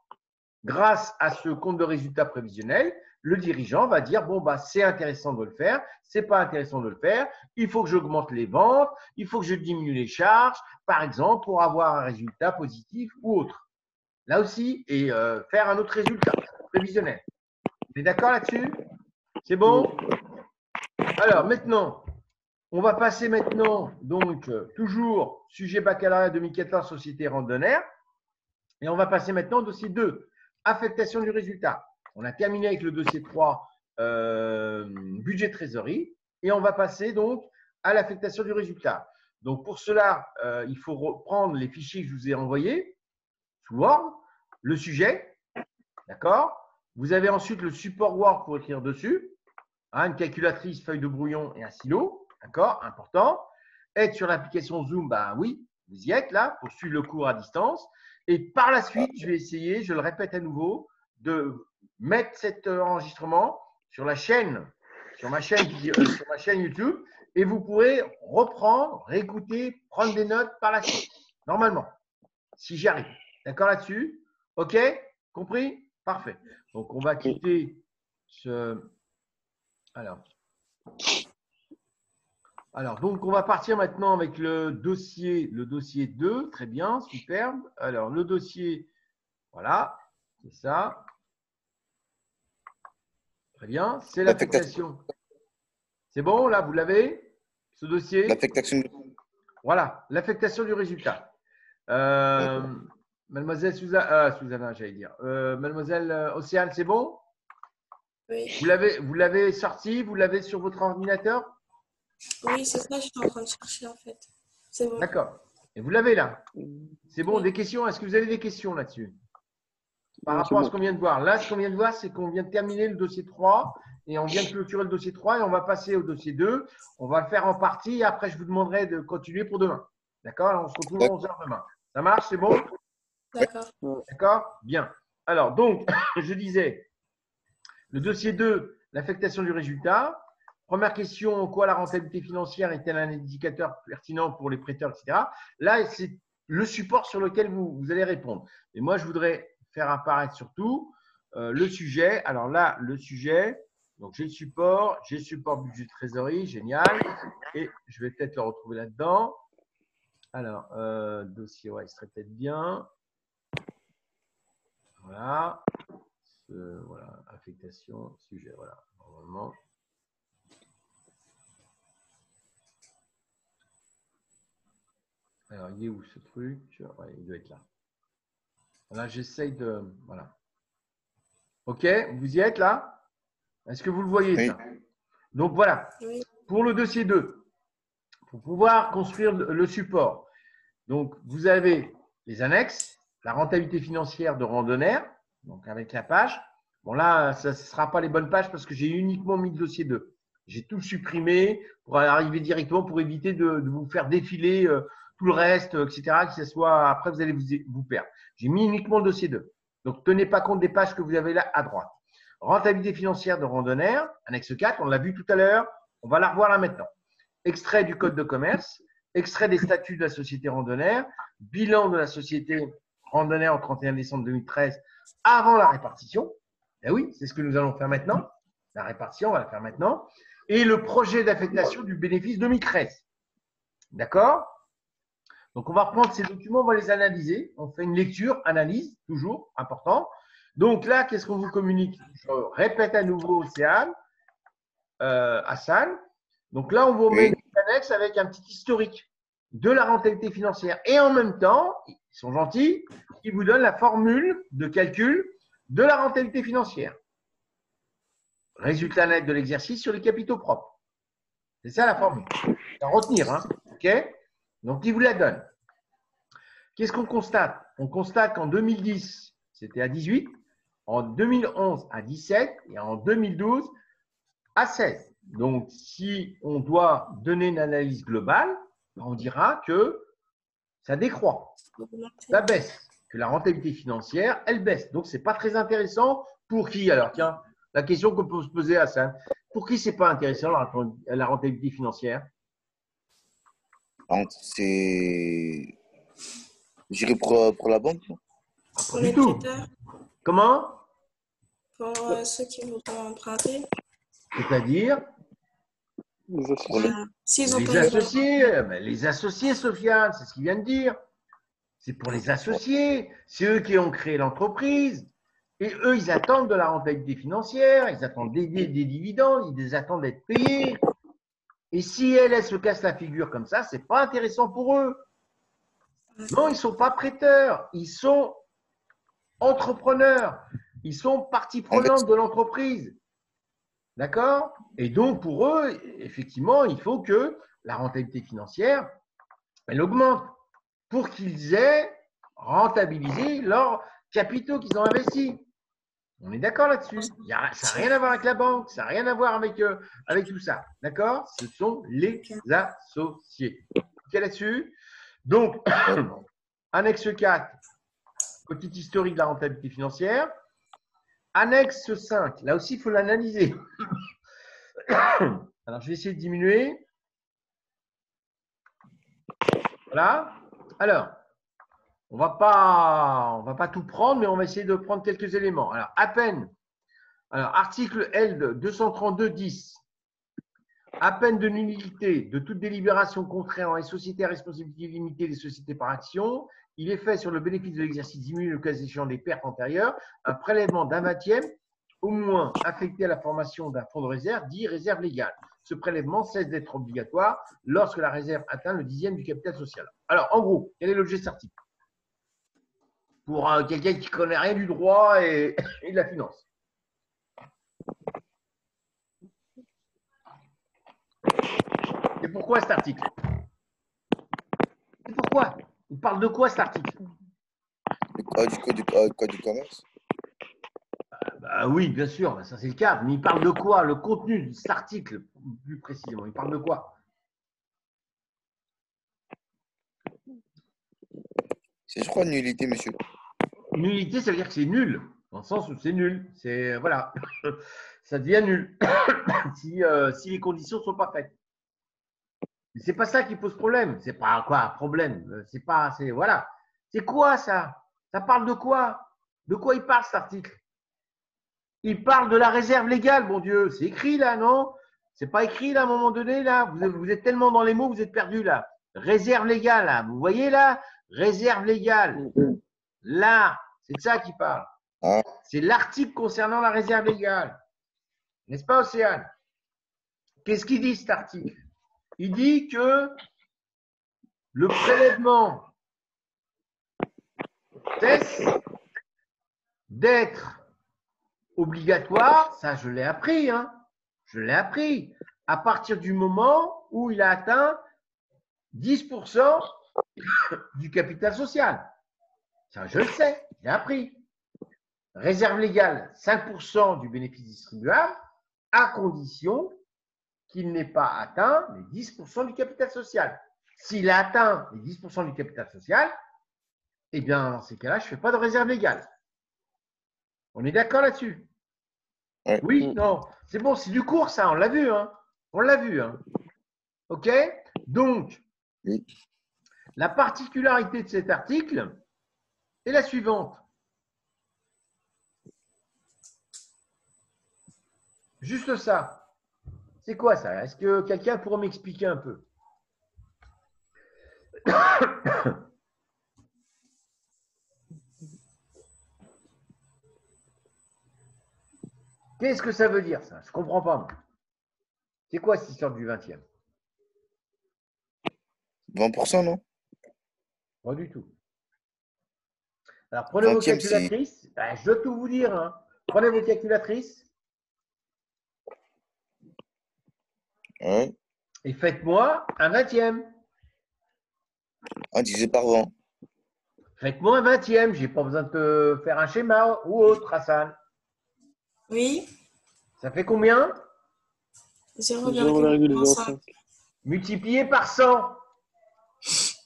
Grâce à ce compte de résultat prévisionnel, le dirigeant va dire, bon, bah, c'est intéressant de le faire, c'est pas intéressant de le faire, il faut que j'augmente les ventes, il faut que je diminue les charges, par exemple, pour avoir un résultat positif ou autre. Là aussi, et faire un autre résultat prévisionnel. Vous êtes d'accord là-dessus? C'est bon? Alors, maintenant, on va passer maintenant, donc, toujours sujet baccalauréat 2014, société randonnaire. Et on va passer maintenant au dossier 2, affectation du résultat. On a terminé avec le dossier 3, budget trésorerie. Et on va passer donc à l'affectation du résultat. Donc, pour cela, il faut reprendre les fichiers que je vous ai envoyés sous Word, le sujet, d'accord? Vous avez ensuite le support Word pour écrire dessus, hein, une calculatrice, feuille de brouillon et un stylo, d'accord? Important. Être sur l'application Zoom, ben oui, vous y êtes là pour suivre le cours à distance. Et par la suite, je vais essayer, je le répète à nouveau, de mettre cet enregistrement sur la chaîne, sur ma chaîne YouTube, et vous pourrez reprendre, réécouter, prendre des notes par la suite, normalement, si j'y arrive. D'accord là-dessus? OK? Compris? Parfait. Donc, on va quitter ce… Alors, donc, on va partir maintenant avec le dossier 2. Très bien, superbe. Alors, le dossier, voilà, c'est ça. Très bien. C'est l'affectation. C'est bon, là, vous l'avez, ce dossier? L'affectation. Voilà, l'affectation du résultat. Mademoiselle Susanna, j'allais dire. Mademoiselle Océane, c'est bon? Oui, Vous l'avez sorti? Vous l'avez sur votre ordinateur? oui, c'est ça, je suis en train de chercher en fait. C'est bon. D'accord. Et vous l'avez là? C'est bon, Oui. des questions? Est-ce que vous avez des questions là-dessus? Par Non, rapport à c'est ce qu'on vient de voir. Là, ce qu'on vient de voir, c'est qu'on vient de terminer le dossier 3 et on vient de clôturer le dossier 3 et on va passer au dossier 2. On va le faire en partie et après, je vous demanderai de continuer pour demain. D'accord? On se retrouve à 11h demain. Ça marche? C'est bon? D'accord. D'accord? Bien. Alors, donc, je disais, le dossier 2, l'affectation du résultat. Première question, en quoi la rentabilité financière est-elle un indicateur pertinent pour les prêteurs, etc. Là, c'est le support sur lequel vous allez répondre. Et moi, je voudrais faire apparaître surtout le sujet. Alors là, le sujet, donc j'ai le support budget de trésorerie, génial. Et je vais peut-être le retrouver là-dedans. Alors, dossier, ouais, il serait peut-être bien. Voilà. Voilà, affectation, sujet, voilà, normalement. Alors, il est où ce truc? Ouais, il doit être là. Là, j'essaye de… Voilà. OK, vous y êtes là? Est-ce que vous le voyez Oui. ça? Donc, voilà. Oui. Pour le dossier 2, pour pouvoir construire le support, donc vous avez les annexes, la rentabilité financière de randonnaire, donc avec la page. Bon, là, ça ne sera pas les bonnes pages parce que j'ai uniquement mis le dossier 2. J'ai tout supprimé pour arriver directement, pour éviter de vous faire défiler tout le reste, etc. Que ce soit, après, vous allez vous perdre. J'ai mis uniquement le dossier 2. Donc, tenez pas compte des pages que vous avez là à droite. Rentabilité financière de randonnaire, annexe 4, on l'a vu tout à l'heure. On va la revoir là maintenant. Extrait du code de commerce, extrait des statuts de la société randonnaire, bilan de la société randonnaire au 31 décembre 2013 avant la répartition. Eh oui, c'est ce que nous allons faire maintenant. La répartition, on va la faire maintenant. Et le projet d'affectation du bénéfice 2013. D'accord? Donc, on va reprendre ces documents, on va les analyser. On fait une lecture, analyse, toujours important. Donc là, qu'est-ce qu'on vous communique? Je répète à nouveau, Océane, Hassan. Donc là, on vous met une annexe avec un petit historique de la rentabilité financière. Et en même temps, ils sont gentils, ils vous donnent la formule de calcul de la rentabilité financière. Résultat net de l'exercice sur les capitaux propres. C'est ça la formule. C'est à retenir. Hein, OK? Donc, ils vous la donnent. Qu'est-ce qu'on constate? On constate qu'en 2010, c'était à 18, en 2011 à 17 et en 2012 à 16. Donc, si on doit donner une analyse globale, on dira que ça décroît, ça baisse, que la rentabilité financière, elle baisse. Donc, ce n'est pas très intéressant pour qui? Alors, tiens, la question qu'on peut se poser à ça, pour qui ce n'est pas intéressant la rentabilité financière? C'est, je dirais pour la banque. Pour Du les tout. prêteurs, Comment? pour ceux qui voudront emprunter, C'est-à-dire Les associés. s'ils ont les payé associés. Ben, les associés, Sofiane, c'est ce qu'il vient de dire. C'est pour les associés. C'est eux qui ont créé l'entreprise. Et eux, ils attendent de la rentabilité financière, ils attendent des dividendes, ils attendent d'être payés. Et si elle se casse la figure comme ça, ce n'est pas intéressant pour eux. Non, ils ne sont pas prêteurs, ils sont entrepreneurs, ils sont partie prenante de l'entreprise. D'accord? Et donc, pour eux, effectivement, il faut que la rentabilité financière, elle augmente pour qu'ils aient rentabilisé leurs capitaux qu'ils ont investis. On est d'accord là-dessus. Ça n'a rien à voir avec la banque, ça n'a rien à voir avec tout ça. D'accord? Ce sont les associés. OK là-dessus? Donc, annexe 4, petit historique de la rentabilité financière. Annexe 5. Là aussi, il faut l'analyser. Alors, je vais essayer de diminuer. Voilà. Alors, on va pas tout prendre, mais on va essayer de prendre quelques éléments. Alors, à peine. Alors, article L 232-10. À peine de nullité de toute délibération contraire les sociétés à responsabilité limitée, les sociétés par action, il est fait sur le bénéfice de l'exercice diminué le cas échéant des pertes antérieures, un prélèvement d'un 20e au moins affecté à la formation d'un fonds de réserve, dit réserve légale. Ce prélèvement cesse d'être obligatoire lorsque la réserve atteint le 10e du capital social. Alors, en gros, quel est l'objet de cet article? Pour quelqu'un qui ne connaît rien du droit et de la finance. Et pourquoi cet article? Et pourquoi? Il parle de quoi cet article? Le code du commerce. Bah oui, bien sûr, ça c'est le cas. Mais il parle de quoi? Le contenu de cet article, plus précisément, il parle de quoi? C'est, je crois, nullité, monsieur. Nullité, ça veut dire que c'est nul, dans le sens où c'est nul. C'est voilà, ça devient nul si les conditions ne sont pas faites. Mais c'est pas ça qui pose problème. C'est pas quoi problème. C'est pas, c'est voilà. C'est quoi ça? Ça parle de quoi? De quoi il parle cet article? Il parle de la réserve légale, bon Dieu. C'est écrit là, non? C'est pas écrit là à un moment donné là. Vous êtes tellement dans les mots, vous êtes perdu là. Réserve légale là. Vous voyez là? Réserve légale. Là, c'est de ça qu'il parle. Ah, C'est l'article concernant la réserve légale. N'est-ce pas, Océane? Qu'est-ce qu'il dit cet article? Il dit que le prélèvement cesse d'être obligatoire, ça je l'ai appris, hein, je l'ai appris, à partir du moment où il a atteint 10% du capital social. Ça je le sais, j'ai appris. Réserve légale, 5% du bénéfice distribuable, à condition qu'il n'ait pas atteint les 10% du capital social. S'il a atteint les 10% du capital social, eh bien, dans ces cas-là, je ne fais pas de réserve légale. On est d'accord là-dessus? ouais. Oui, non. C'est bon, c'est du cours, ça, on l'a vu. Hein. On l'a vu. Hein. OK? Donc, Oui. la particularité de cet article est la suivante. Juste ça. C'est quoi ça? Est-ce que quelqu'un pourrait m'expliquer un peu? Qu'est-ce que ça veut dire ça? Je ne comprends pas. C'est quoi cette histoire du 20e? 20%, non? Pas du tout. Alors, prenez vos 20e, c'est. calculatrices. Ben, je dois tout vous dire. Hein. Prenez vos calculatrices Ouais. et faites-moi un 20e. Divisé par 20. Faites-moi un 20e. Je n'ai pas besoin de te faire un schéma ou autre, Hassan. Oui, Ça fait combien? 0,05. 0,05. Multiplié par 100. 5%.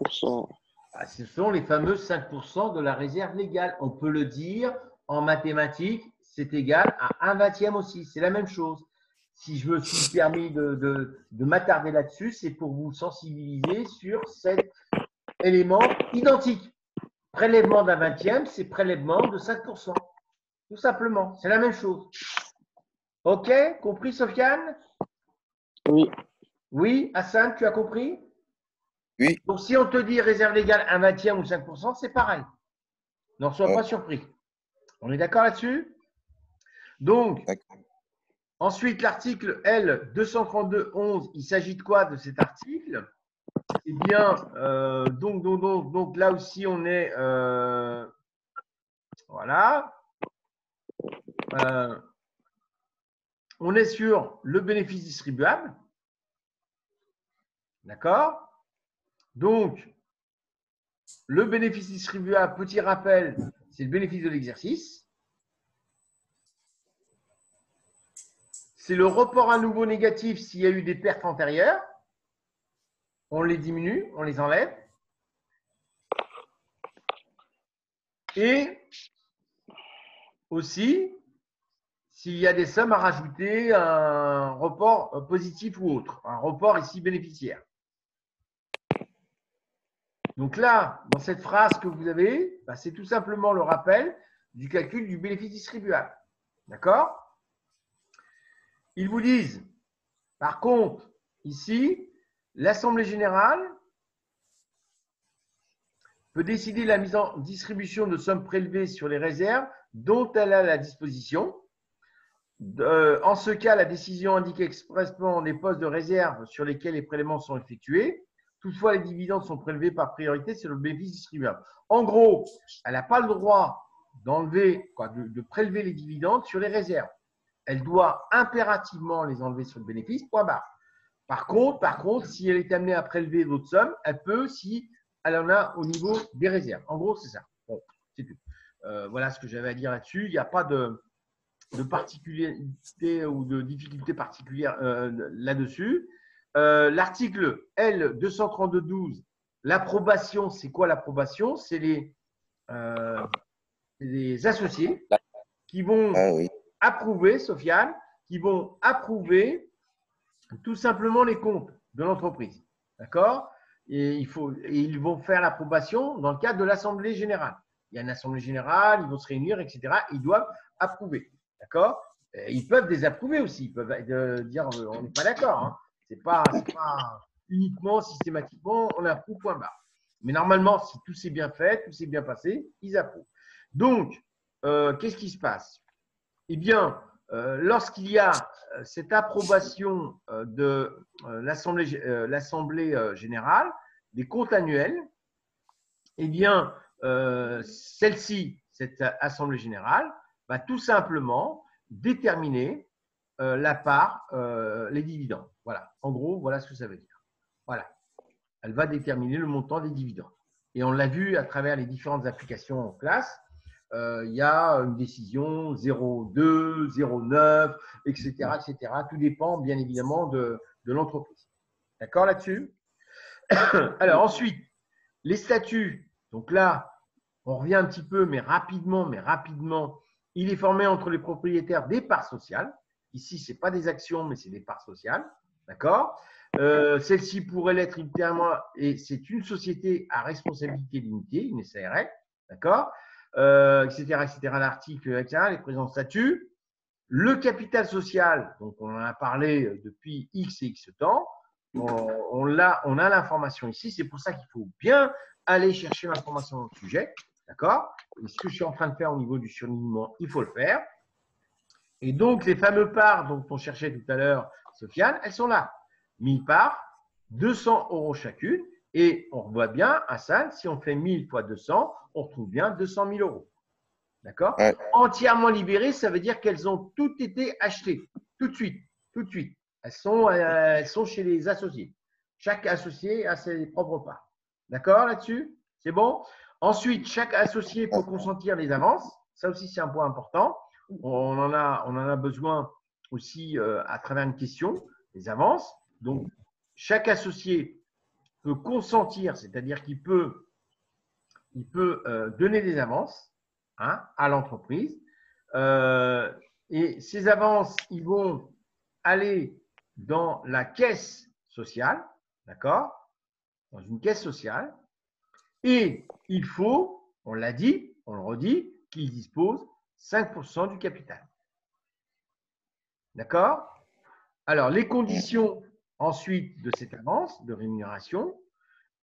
5%. Ah, ce sont les fameux 5% de la réserve légale. On peut le dire en mathématiques, c'est égal à un 20e aussi. C'est la même chose. Si je me suis permis de m'attarder là-dessus, c'est pour vous sensibiliser sur cet élément identique. Prélèvement d'un 20e, c'est prélèvement de 5%. Tout simplement. C'est la même chose. OK? Compris, Sofiane? Oui. Oui, Hassan, tu as compris? Oui. Donc, si on te dit réserve légale un 20e ou 5%, c'est pareil. N'en sois Ouais. pas surpris. On est d'accord là-dessus? Donc, D'accord. ensuite, l'article L 232-11, il s'agit de quoi de cet article? Eh bien, donc là aussi, on est voilà. On est sur le bénéfice distribuable. D'accord? Donc, le bénéfice distribuable, petit rappel, c'est le bénéfice de l'exercice. C'est le report à nouveau négatif s'il y a eu des pertes antérieures. On les diminue, on les enlève. Et aussi, s'il y a des sommes à rajouter, un report positif ou autre, un report ici bénéficiaire. Donc là, dans cette phrase que vous avez, bah, c'est tout simplement le rappel du calcul du bénéfice distribuable. D'accord? Ils vous disent, par contre, ici, l'Assemblée générale peut décider la mise en distribution de sommes prélevées sur les réserves dont elle a la disposition. En ce cas, la décision indique expressément les postes de réserve sur lesquels les prélèvements sont effectués. Toutefois, les dividendes sont prélevés par priorité sur le bénéfice distribuable. En gros, elle n'a pas le droit de prélever les dividendes sur les réserves. Elle doit impérativement les enlever sur le bénéfice, point barre. Par contre, si elle est amenée à prélever d'autres sommes, elle peut si elle en a au niveau des réserves. En gros, c'est ça. Bon, c'est tout. Voilà ce que j'avais à dire là-dessus. Il n'y a pas de particularité ou de difficulté particulière là-dessus. L'article L232.12, l'approbation, c'est quoi l'approbation? C'est les associés qui vont approuver, Sofiane, qui vont approuver tout simplement les comptes de l'entreprise. D'accord? Et ils vont faire l'approbation dans le cadre de l'Assemblée générale. Il y a une Assemblée générale, ils vont se réunir, etc. Ils doivent approuver. D'accord? Ils peuvent désapprouver aussi. Ils peuvent dire on n'est pas d'accord. Hein. C'est pas uniquement, systématiquement, on approuve, point barre. Mais normalement, si tout s'est bien fait, tout s'est bien passé, ils approuvent. Donc, qu'est-ce qui se passe? Eh bien, lorsqu'il y a cette approbation de l'Assemblée générale, des comptes annuels, eh bien, celle-ci, cette Assemblée générale, va tout simplement déterminer la part, les dividendes. Voilà. En gros, voilà ce que ça veut dire. Voilà. Elle va déterminer le montant des dividendes. Et on l'a vu à travers les différentes applications en classe. Il y a une décision 0,2, 0,9, etc., etc. Tout dépend bien évidemment de l'entreprise. D'accord là-dessus? Alors ensuite, les statuts. Donc là, on revient un petit peu, mais rapidement. Il est formé entre les propriétaires des parts sociales. Ici, ce n'est pas des actions, mais c'est des parts sociales. D'accord? Celle-ci pourrait l'être ultérieurement, et c'est une société à responsabilité limitée, une SARL. D'accord? Etc. L'article, etc. Les présents statuts. Le capital social, donc on en a parlé depuis X et X temps. On a l'information ici. C'est pour ça qu'il faut bien aller chercher l'information dans le sujet. D'accord? Et ce que je suis en train de faire au niveau du surlignement, il faut le faire. Et donc, les fameux parts dont on cherchait tout à l'heure, Sofiane, elles sont là. 1000 parts, 200 € chacune. Et on voit bien, Hassan, si on fait 1000 fois 200, on retrouve bien 200 000 €. D'accord? Ouais. Entièrement libérées, ça veut dire qu'elles ont toutes été achetées. Tout de suite. Elles sont chez les associés. Chaque associé a ses propres parts. D'accord là-dessus? C'est bon? Ensuite, chaque associé peut consentir les avances. Ça aussi, c'est un point important. On en a besoin aussi à travers une question, les avances. Donc, chaque associé peut consentir, c'est-à-dire qu'il peut donner des avances à l'entreprise. Et ces avances, ils vont aller dans la caisse sociale, d'accord? Dans une caisse sociale. Et il faut, on l'a dit, on le redit, qu'ils disposent 5% du capital. D'accord? Alors, les conditions ensuite de cette avance de rémunération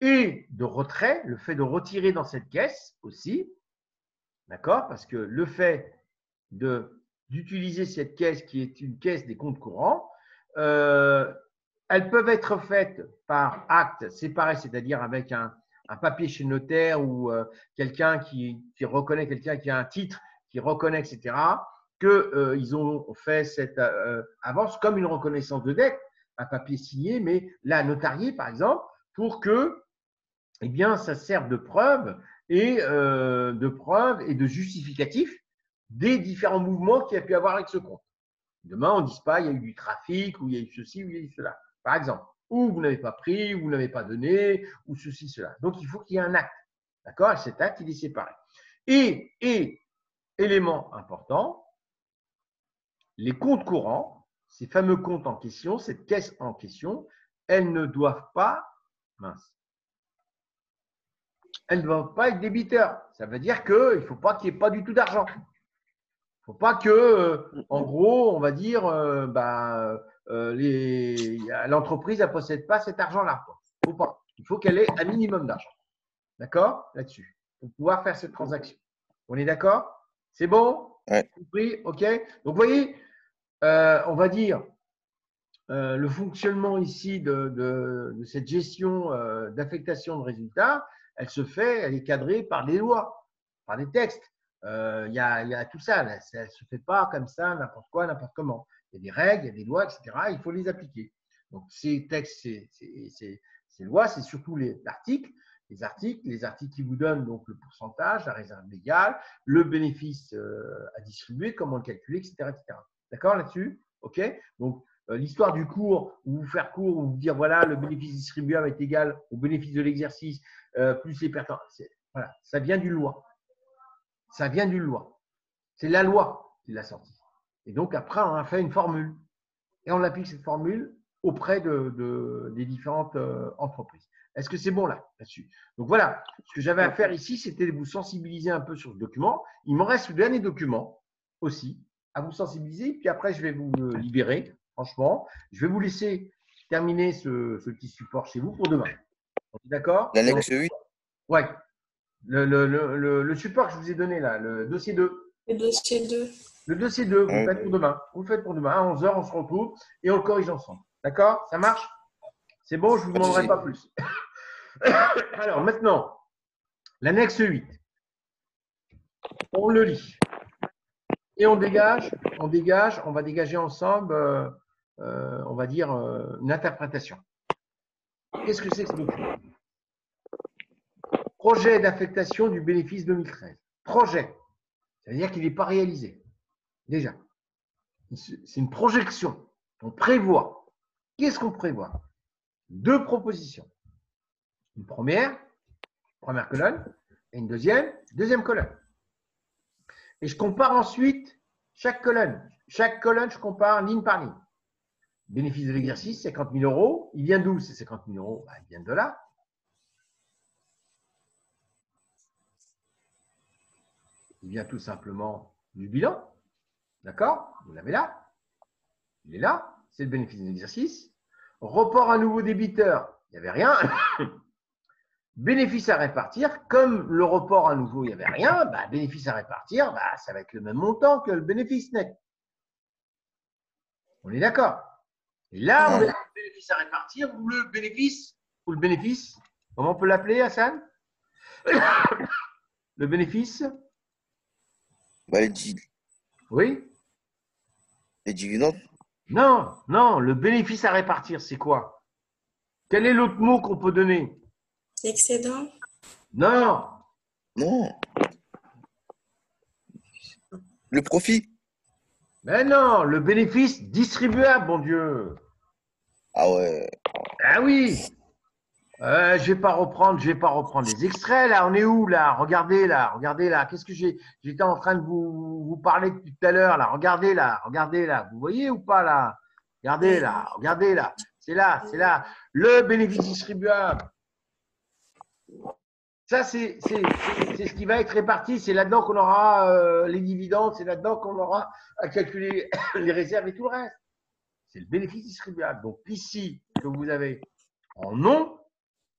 et de retrait, le fait de retirer dans cette caisse aussi, d'accord? Parce que le fait d'utiliser cette caisse qui est une caisse des comptes courants, elles peuvent être faites par acte séparé, c'est-à-dire avec un papier chez le notaire ou quelqu'un qui reconnaît, quelqu'un qui a un titre, qui reconnaît, etc., qu'ils ont fait cette avance comme une reconnaissance de dette, un papier signé, mais là, notarié, par exemple, pour que eh bien, ça serve de preuve et de justificatif des différents mouvements qu'il y a pu avoir avec ce compte. Demain, on ne dise pas il y a eu du trafic, ou il y a eu ceci, ou il y a eu cela, par exemple. Ou vous n'avez pas pris, ou vous n'avez pas donné, ou ceci, cela. Donc, il faut qu'il y ait un acte. D'accord? Cet acte, il est séparé. Et élément important, les comptes courants, ces fameux comptes en question, cette caisse en question, elles ne doivent pas, elles ne doivent pas être débiteurs. Ça veut dire qu'il ne faut pas qu'il n'y ait pas du tout d'argent. Il ne faut pas que, en gros, on va dire, l'entreprise ne possède pas cet argent-là. Faut pas. Il faut qu'elle ait un minimum d'argent. D'accord? Là-dessus. Pour pouvoir faire cette transaction. On est d'accord? C'est bon? Ouais. Compris? OK? Donc, vous voyez, on va dire, le fonctionnement ici de cette gestion d'affectation de résultats, elle est cadrée par des lois, par des textes. Il y a tout ça, là. Ça ne se fait pas comme ça, n'importe quoi, n'importe comment. Il y a des règles, il y a des lois, etc. Il faut les appliquer. Donc, ces textes, ces lois, c'est surtout les articles qui vous donnent donc le pourcentage, la réserve légale, le bénéfice à distribuer, comment le calculer, etc. etc. D'accord là-dessus? OK? Donc, l'histoire du cours, ou vous faire court, ou vous dire voilà, le bénéfice distribuable est égal au bénéfice de l'exercice plus les pertes. Voilà, ça vient d'une loi. Ça vient d'une loi. C'est la loi qui l'a sorti. Et donc, après, on a fait une formule. Et on applique cette formule auprès des différentes entreprises. Est-ce que c'est bon là-dessus? Donc voilà, ce que j'avais à faire ici, c'était de vous sensibiliser un peu sur ce document. Il m'en reste le dernier document aussi à vous sensibiliser. Puis après, je vais vous le libérer. Franchement, je vais vous laisser terminer ce petit support chez vous pour demain. D'accord? L'annexe 8. Ouais. Le support que je vous ai donné là, le dossier 2. Le dossier 2. Le dossier 2, vous le faites pour demain. Vous le faites pour demain. À 11h, on se retrouve et on le corrige ensemble. D'accord? Ça marche? C'est bon, je ne vous demanderai pas plus. Alors maintenant, l'annexe 8. On le lit. Et on dégage, on va dégager ensemble, on va dire, une interprétation. Qu'est-ce que c'est que ce document? Projet d'affectation du bénéfice 2013. Projet. Ça veut dire qu'il n'est pas réalisé. Déjà. C'est une projection. On prévoit. Qu'est-ce qu'on prévoit? 2 propositions. Une première colonne, et une deuxième colonne. Et je compare ensuite chaque colonne. Chaque colonne, je compare ligne par ligne. Bénéfice de l'exercice, 50 000 euros. Il vient d'où ces 50 000 euros? Il vient de là. Il vient tout simplement du bilan. D'accord? Vous l'avez là. Il est là. C'est le bénéfice de l'exercice. Report à nouveau débiteur. Il n'y avait rien. Bénéfice à répartir. Comme le report à nouveau, il n'y avait rien. Bénéfice à répartir, ça va être le même montant que le bénéfice net. On est d'accord? Et là, on a le bénéfice à répartir ou le bénéfice, comment on peut l'appeler, Hassan? Le bénéfice? Oui? Les dividendes? Non, le bénéfice à répartir, c'est quoi? Quel est l'autre mot qu'on peut donner? L'excédent. Non. Le profit? Mais non, le bénéfice distribuable, mon Dieu. Ah ouais. Ah oui. Je vais pas reprendre les extraits là. On est où là? Regardez là. Qu'est-ce que j'étais en train de vous parler depuis tout à l'heure là. Regardez là. Vous voyez ou pas là? Regardez là. C'est là. Le bénéfice distribuable. Ça, c'est ce qui va être réparti. C'est là-dedans qu'on aura les dividendes. C'est là-dedans qu'on aura à calculer les réserves et tout le reste. C'est le bénéfice distribuable. Donc ici, que vous avez en nom,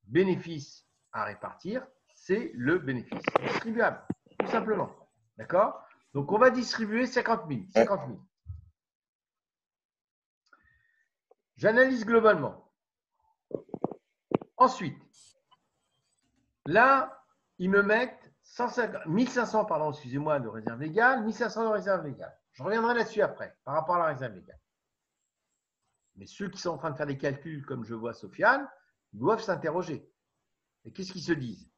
bénéfice à répartir, c'est le bénéfice distribuable, tout simplement. D'accord? Donc, on va distribuer 50 000. J'analyse globalement. Ensuite, là, ils me mettent 1500 de réserve légale, 1500 de réserve légale. Je reviendrai là-dessus après, par rapport à la réserve légale. Mais ceux qui sont en train de faire des calculs, comme je vois Sofiane, doivent s'interroger. Et qu'est-ce qu'ils se disent?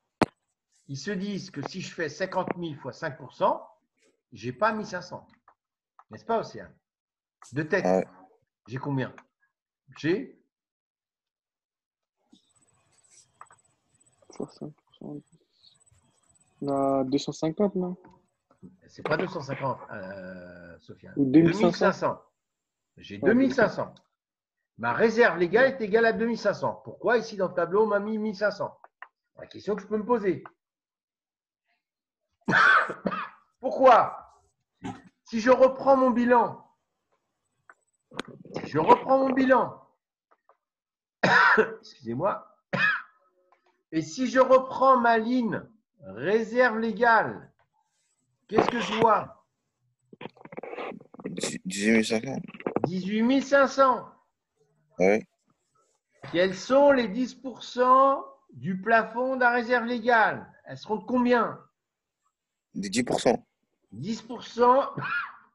Ils se disent que si je fais 50 000 fois 5%, je n'ai pas 1500. N'est-ce pas, Océane? De tête, Ouais. j'ai combien? J'ai 5%. On a 250, non? C'est pas 250, Sofiane. Ou 2500. 2500. J'ai Ouais, 2500. Ma réserve légale est égale à 2500. Pourquoi ici dans le tableau, on m'a mis 1500? La question que je peux me poser. Pourquoi? Si je reprends mon bilan, excusez-moi, et si je reprends ma ligne réserve légale, qu'est-ce que je vois? 18 500. 18 500. Oui. Quels sont les 10% du plafond de la réserve légale? Elles seront de combien? Des 10%. 10%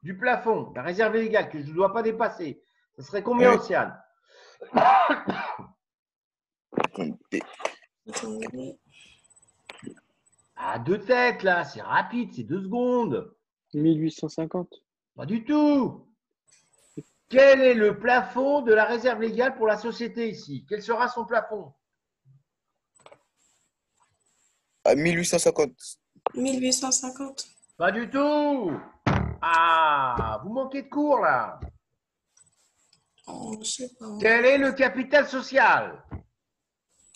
du plafond de la réserve légale que je ne dois pas dépasser. Ce serait combien, Oui. Océane? Attendez. À deux têtes, là, c'est rapide, c'est 2 secondes. 1850. Pas du tout. Quel est le plafond de la réserve légale pour la société ici? Quel sera son plafond? À 1850. 1850. Pas du tout. Ah, vous manquez de cours, là. Oh, je sais pas. Quel est le capital social?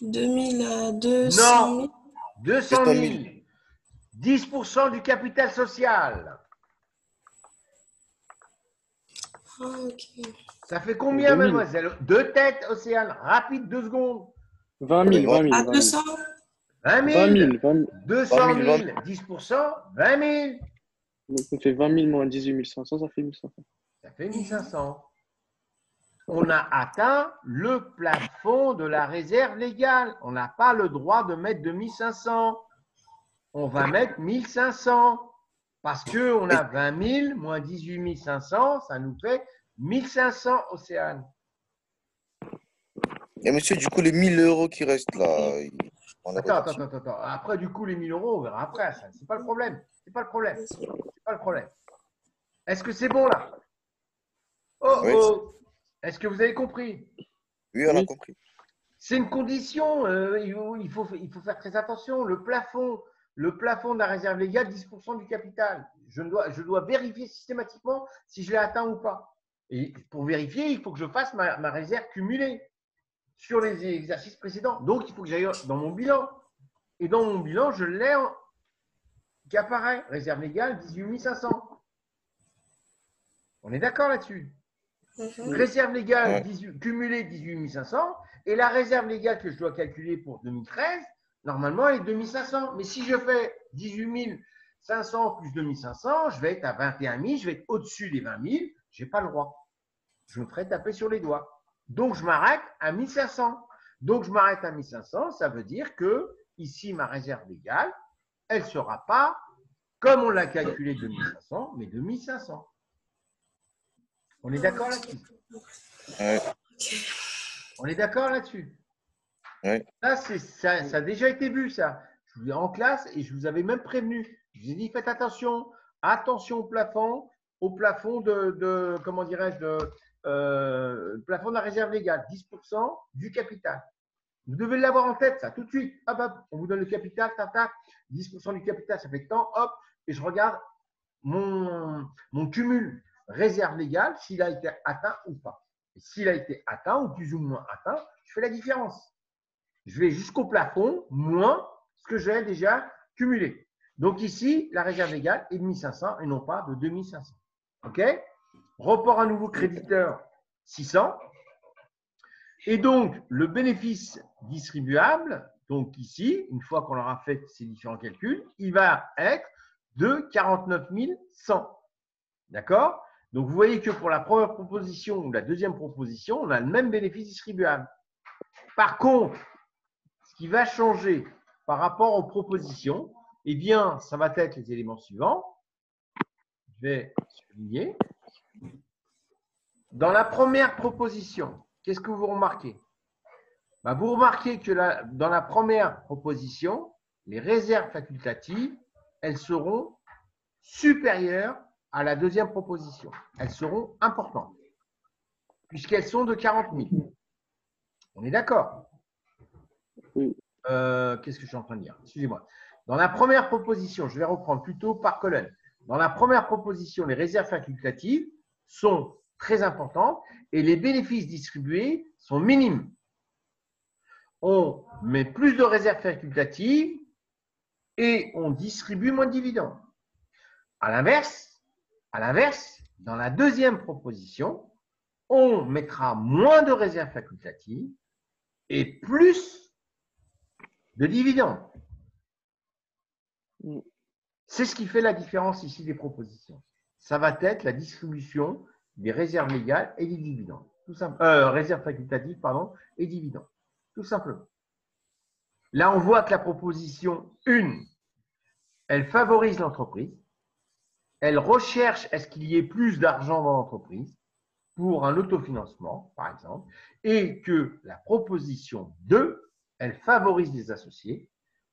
2000 à 200 000. Non, 200 000. 10% du capital social. Ah, ok. Ça fait combien, 2000. mademoiselle? Deux têtes, Océane. Rapide, 2 secondes. 20 000, 20 000, À 20 000. 200? 20 20 000. 000, 20 000. 200 20 000, 000. 10%, 20 000. Donc, on fait 20 000 moins 18 500, ça fait 1500. Ça fait 1500. On a atteint le plafond de la réserve légale. On n'a pas le droit de mettre 2500. On va mettre 1500. Parce qu'on a 20 000 moins 18 500, ça nous fait 1500, Océane. Et monsieur, du coup, les 1000 euros qui restent là, on a Attends. Après, du coup, les 1000 euros, on verra après. Ça, c'est pas le problème. C'est pas le problème. Est-ce que c'est bon là? Oh, Oui. oh. Est-ce que vous avez compris? Oui, on a Oui. compris. C'est une condition. Il faut faire très attention. Le plafond de la réserve légale, 10% du capital. Je dois vérifier systématiquement si je l'ai atteint ou pas. Et pour vérifier, il faut que je fasse ma réserve cumulée sur les exercices précédents. Donc, il faut que j'aille dans mon bilan. Et dans mon bilan, je l'ai qui apparaît. Réserve légale, 18 500. On est d'accord là-dessus? Réserve légale cumulée 18 500 et la réserve légale que je dois calculer pour 2013, normalement, elle est 2500. Mais si je fais 18 500 plus 2500, je vais être à 21 000, je vais être au-dessus des 20 000, je n'ai pas le droit. Je me ferai taper sur les doigts. Donc, je m'arrête à 1500. Donc, je m'arrête à 1500, ça veut dire que ici, ma réserve légale, elle ne sera pas comme on l'a calculé 2500, mais 2500. On est d'accord là-dessus? Ouais. On est d'accord là-dessus? Ouais. Ça a déjà été vu, ça. Je vous ai en classe et je vous avais même prévenu. Je vous ai dit, faites attention. Attention au plafond de comment dirais-je, plafond de la réserve légale, 10% du capital. Vous devez l'avoir en tête, ça, tout de suite. Hop, hop, on vous donne le capital, tac, 10% du capital, ça fait tant, hop, et je regarde mon cumul réserve légale, s'il a été atteint ou pas. Et s'il a été atteint ou plus ou moins atteint, je fais la différence. Je vais jusqu'au plafond, moins ce que j'ai déjà cumulé. Donc ici, la réserve légale est de 1500 et non pas de 2500. OK? Report à nouveau créditeur, 600. Et donc, le bénéfice distribuable, donc ici, une fois qu'on aura fait ces différents calculs, il va être de 49 100. D'accord? Donc, vous voyez que pour la première proposition ou la deuxième proposition, on a le même bénéfice distribuable. Par contre, ce qui va changer par rapport aux propositions, eh bien, ça va être les éléments suivants. Je vais souligner. Dans la première proposition, qu'est-ce que vous remarquez? Vous remarquez que dans la première proposition, les réserves facultatives, elles seront supérieures à la deuxième proposition. Elles seront importantes, puisqu'elles sont de 40 000. On est d'accord? Oui. Qu'est-ce que je suis en train de dire? Excusez-moi. Dans la première proposition, je vais reprendre plutôt par colonne. Dans la première proposition, les réserves facultatives sont très importantes et les bénéfices distribués sont minimes. On met plus de réserves facultatives et on distribue moins de dividendes. À l'inverse, dans la deuxième proposition, on mettra moins de réserves facultatives et plus de dividendes. C'est ce qui fait la différence ici des propositions. Ça va être la distribution des réserves légales et des dividendes. Réserves facultatives, pardon, et dividendes. Tout simplement. Là, on voit que la proposition 1, elle favorise l'entreprise. Elle recherche est-ce qu'il y ait plus d'argent dans l'entreprise pour un autofinancement, par exemple, et que la proposition 2, elle favorise les associés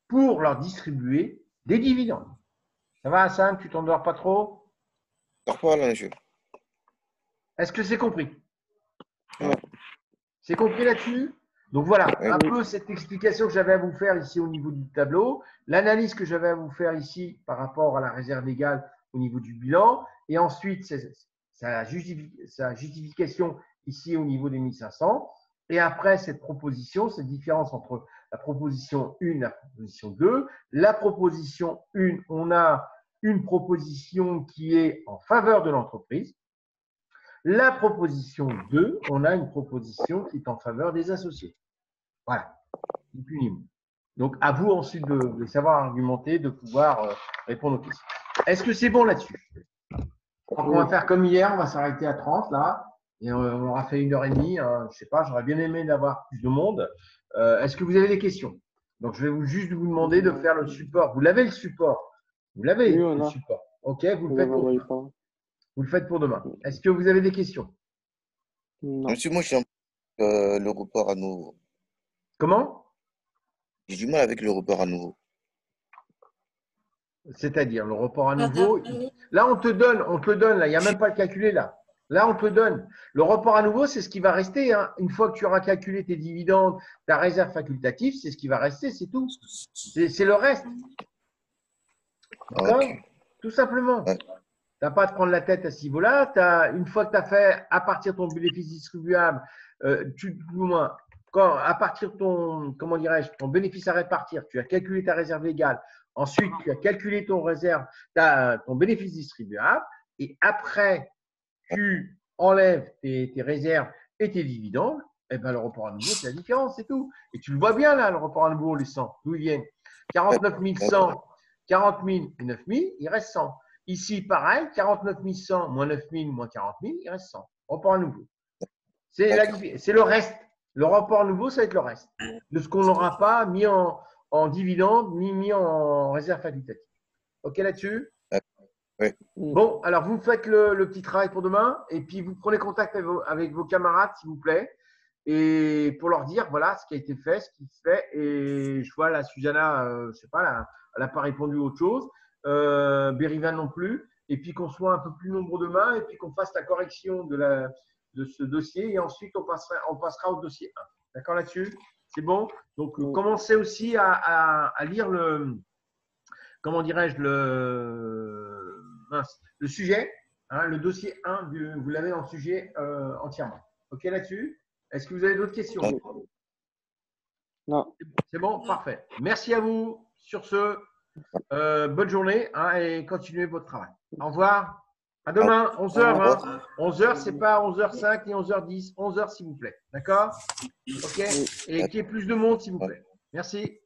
pour leur distribuer des dividendes. Ça va, Hassan? Tu t'endors pas trop? Pas là, monsieur. Est-ce que c'est compris? Ouais. C'est compris là-dessus? Donc voilà, Ouais, un oui. peu cette explication que j'avais à vous faire ici au niveau du tableau, l'analyse que j'avais à vous faire ici par rapport à la réserve légale au niveau du bilan, et ensuite sa justification ici au niveau des 1500, et après cette proposition, cette différence entre la proposition 1 et la proposition 2. La proposition 1, on a une proposition qui est en faveur de l'entreprise. La proposition 2, on a une proposition qui est en faveur des associés. Voilà, ni plus ni moins. Donc, à vous ensuite de savoir argumenter, de pouvoir répondre aux questions. Est-ce que c'est bon là-dessus? On va faire comme hier, on va s'arrêter à 30 là, et on aura fait 1h30. Je ne sais pas, j'aurais bien aimé d'avoir plus de monde. Est-ce que vous avez des questions? Donc, je vais juste vous demander de faire le support. Vous l'avez le support? Vous l'avez Oui, on le a. support? Ok, vous le faites pour demain. Non. Vous le faites pour demain. Est-ce que vous avez des questions? Monsieur, moi, j'ai le report à nouveau. Comment? J'ai du mal avec le report à nouveau. C'est-à-dire le report à nouveau. Là, on te donne, là, il n'y a même pas le calculé là. Là, on te donne. Le report à nouveau, c'est ce qui va rester. Hein. Une fois que tu auras calculé tes dividendes, ta réserve facultative, c'est ce qui va rester, c'est tout. C'est le reste. D'accord? Ok. Tout simplement. Ouais. Tu n'as pas à te prendre la tête à ce niveau-là. Une fois que tu as fait, à partir de ton bénéfice distribuable, à partir de ton, comment dirais-je, ton bénéfice à répartir, tu as calculé ta réserve légale. Ensuite, tu as calculé ton bénéfice distribuable. Et après, tu enlèves tes réserves et tes dividendes. Et ben, le report à nouveau, c'est la différence, c'est tout. Et tu le vois bien là, le report à nouveau, les 100. D'où ils viennent? 49 100, 40 000 et 9 000, il reste 100. Ici, pareil, 49 100 moins 9 000 moins 40 000, il reste 100. Report à nouveau. C'est le reste. Le report à nouveau, ça va être le reste. De ce qu'on n'aura pas mis en dividende ni mis en réserve facultative. OK là-dessus? Oui. Bon, alors vous faites le petit travail pour demain et puis vous prenez contact avec vos camarades, s'il vous plaît, et pour leur dire voilà ce qui a été fait, ce qui se fait. Et je vois la Susanna, je ne sais pas, elle n'a pas répondu à autre chose. Bérivan non plus. Et puis qu'on soit un peu plus nombreux demain et puis qu'on fasse la correction de ce dossier et ensuite on passera au dossier 1. D'accord là-dessus? C'est bon? Donc, commencez aussi à lire comment dirais-je, le sujet, hein, le dossier 1, vous l'avez dans le sujet entièrement. OK là-dessus? Est-ce que vous avez d'autres questions? Non. C'est bon? Parfait. Merci à vous. Sur ce, bonne journée hein, et continuez votre travail. Au revoir. À demain, 11h. Hein. 11h, c'est pas 11h05 ni 11h10. 11h, s'il vous plaît. D'accord? OK? Et qu'il y ait plus de monde, s'il vous plaît. Merci.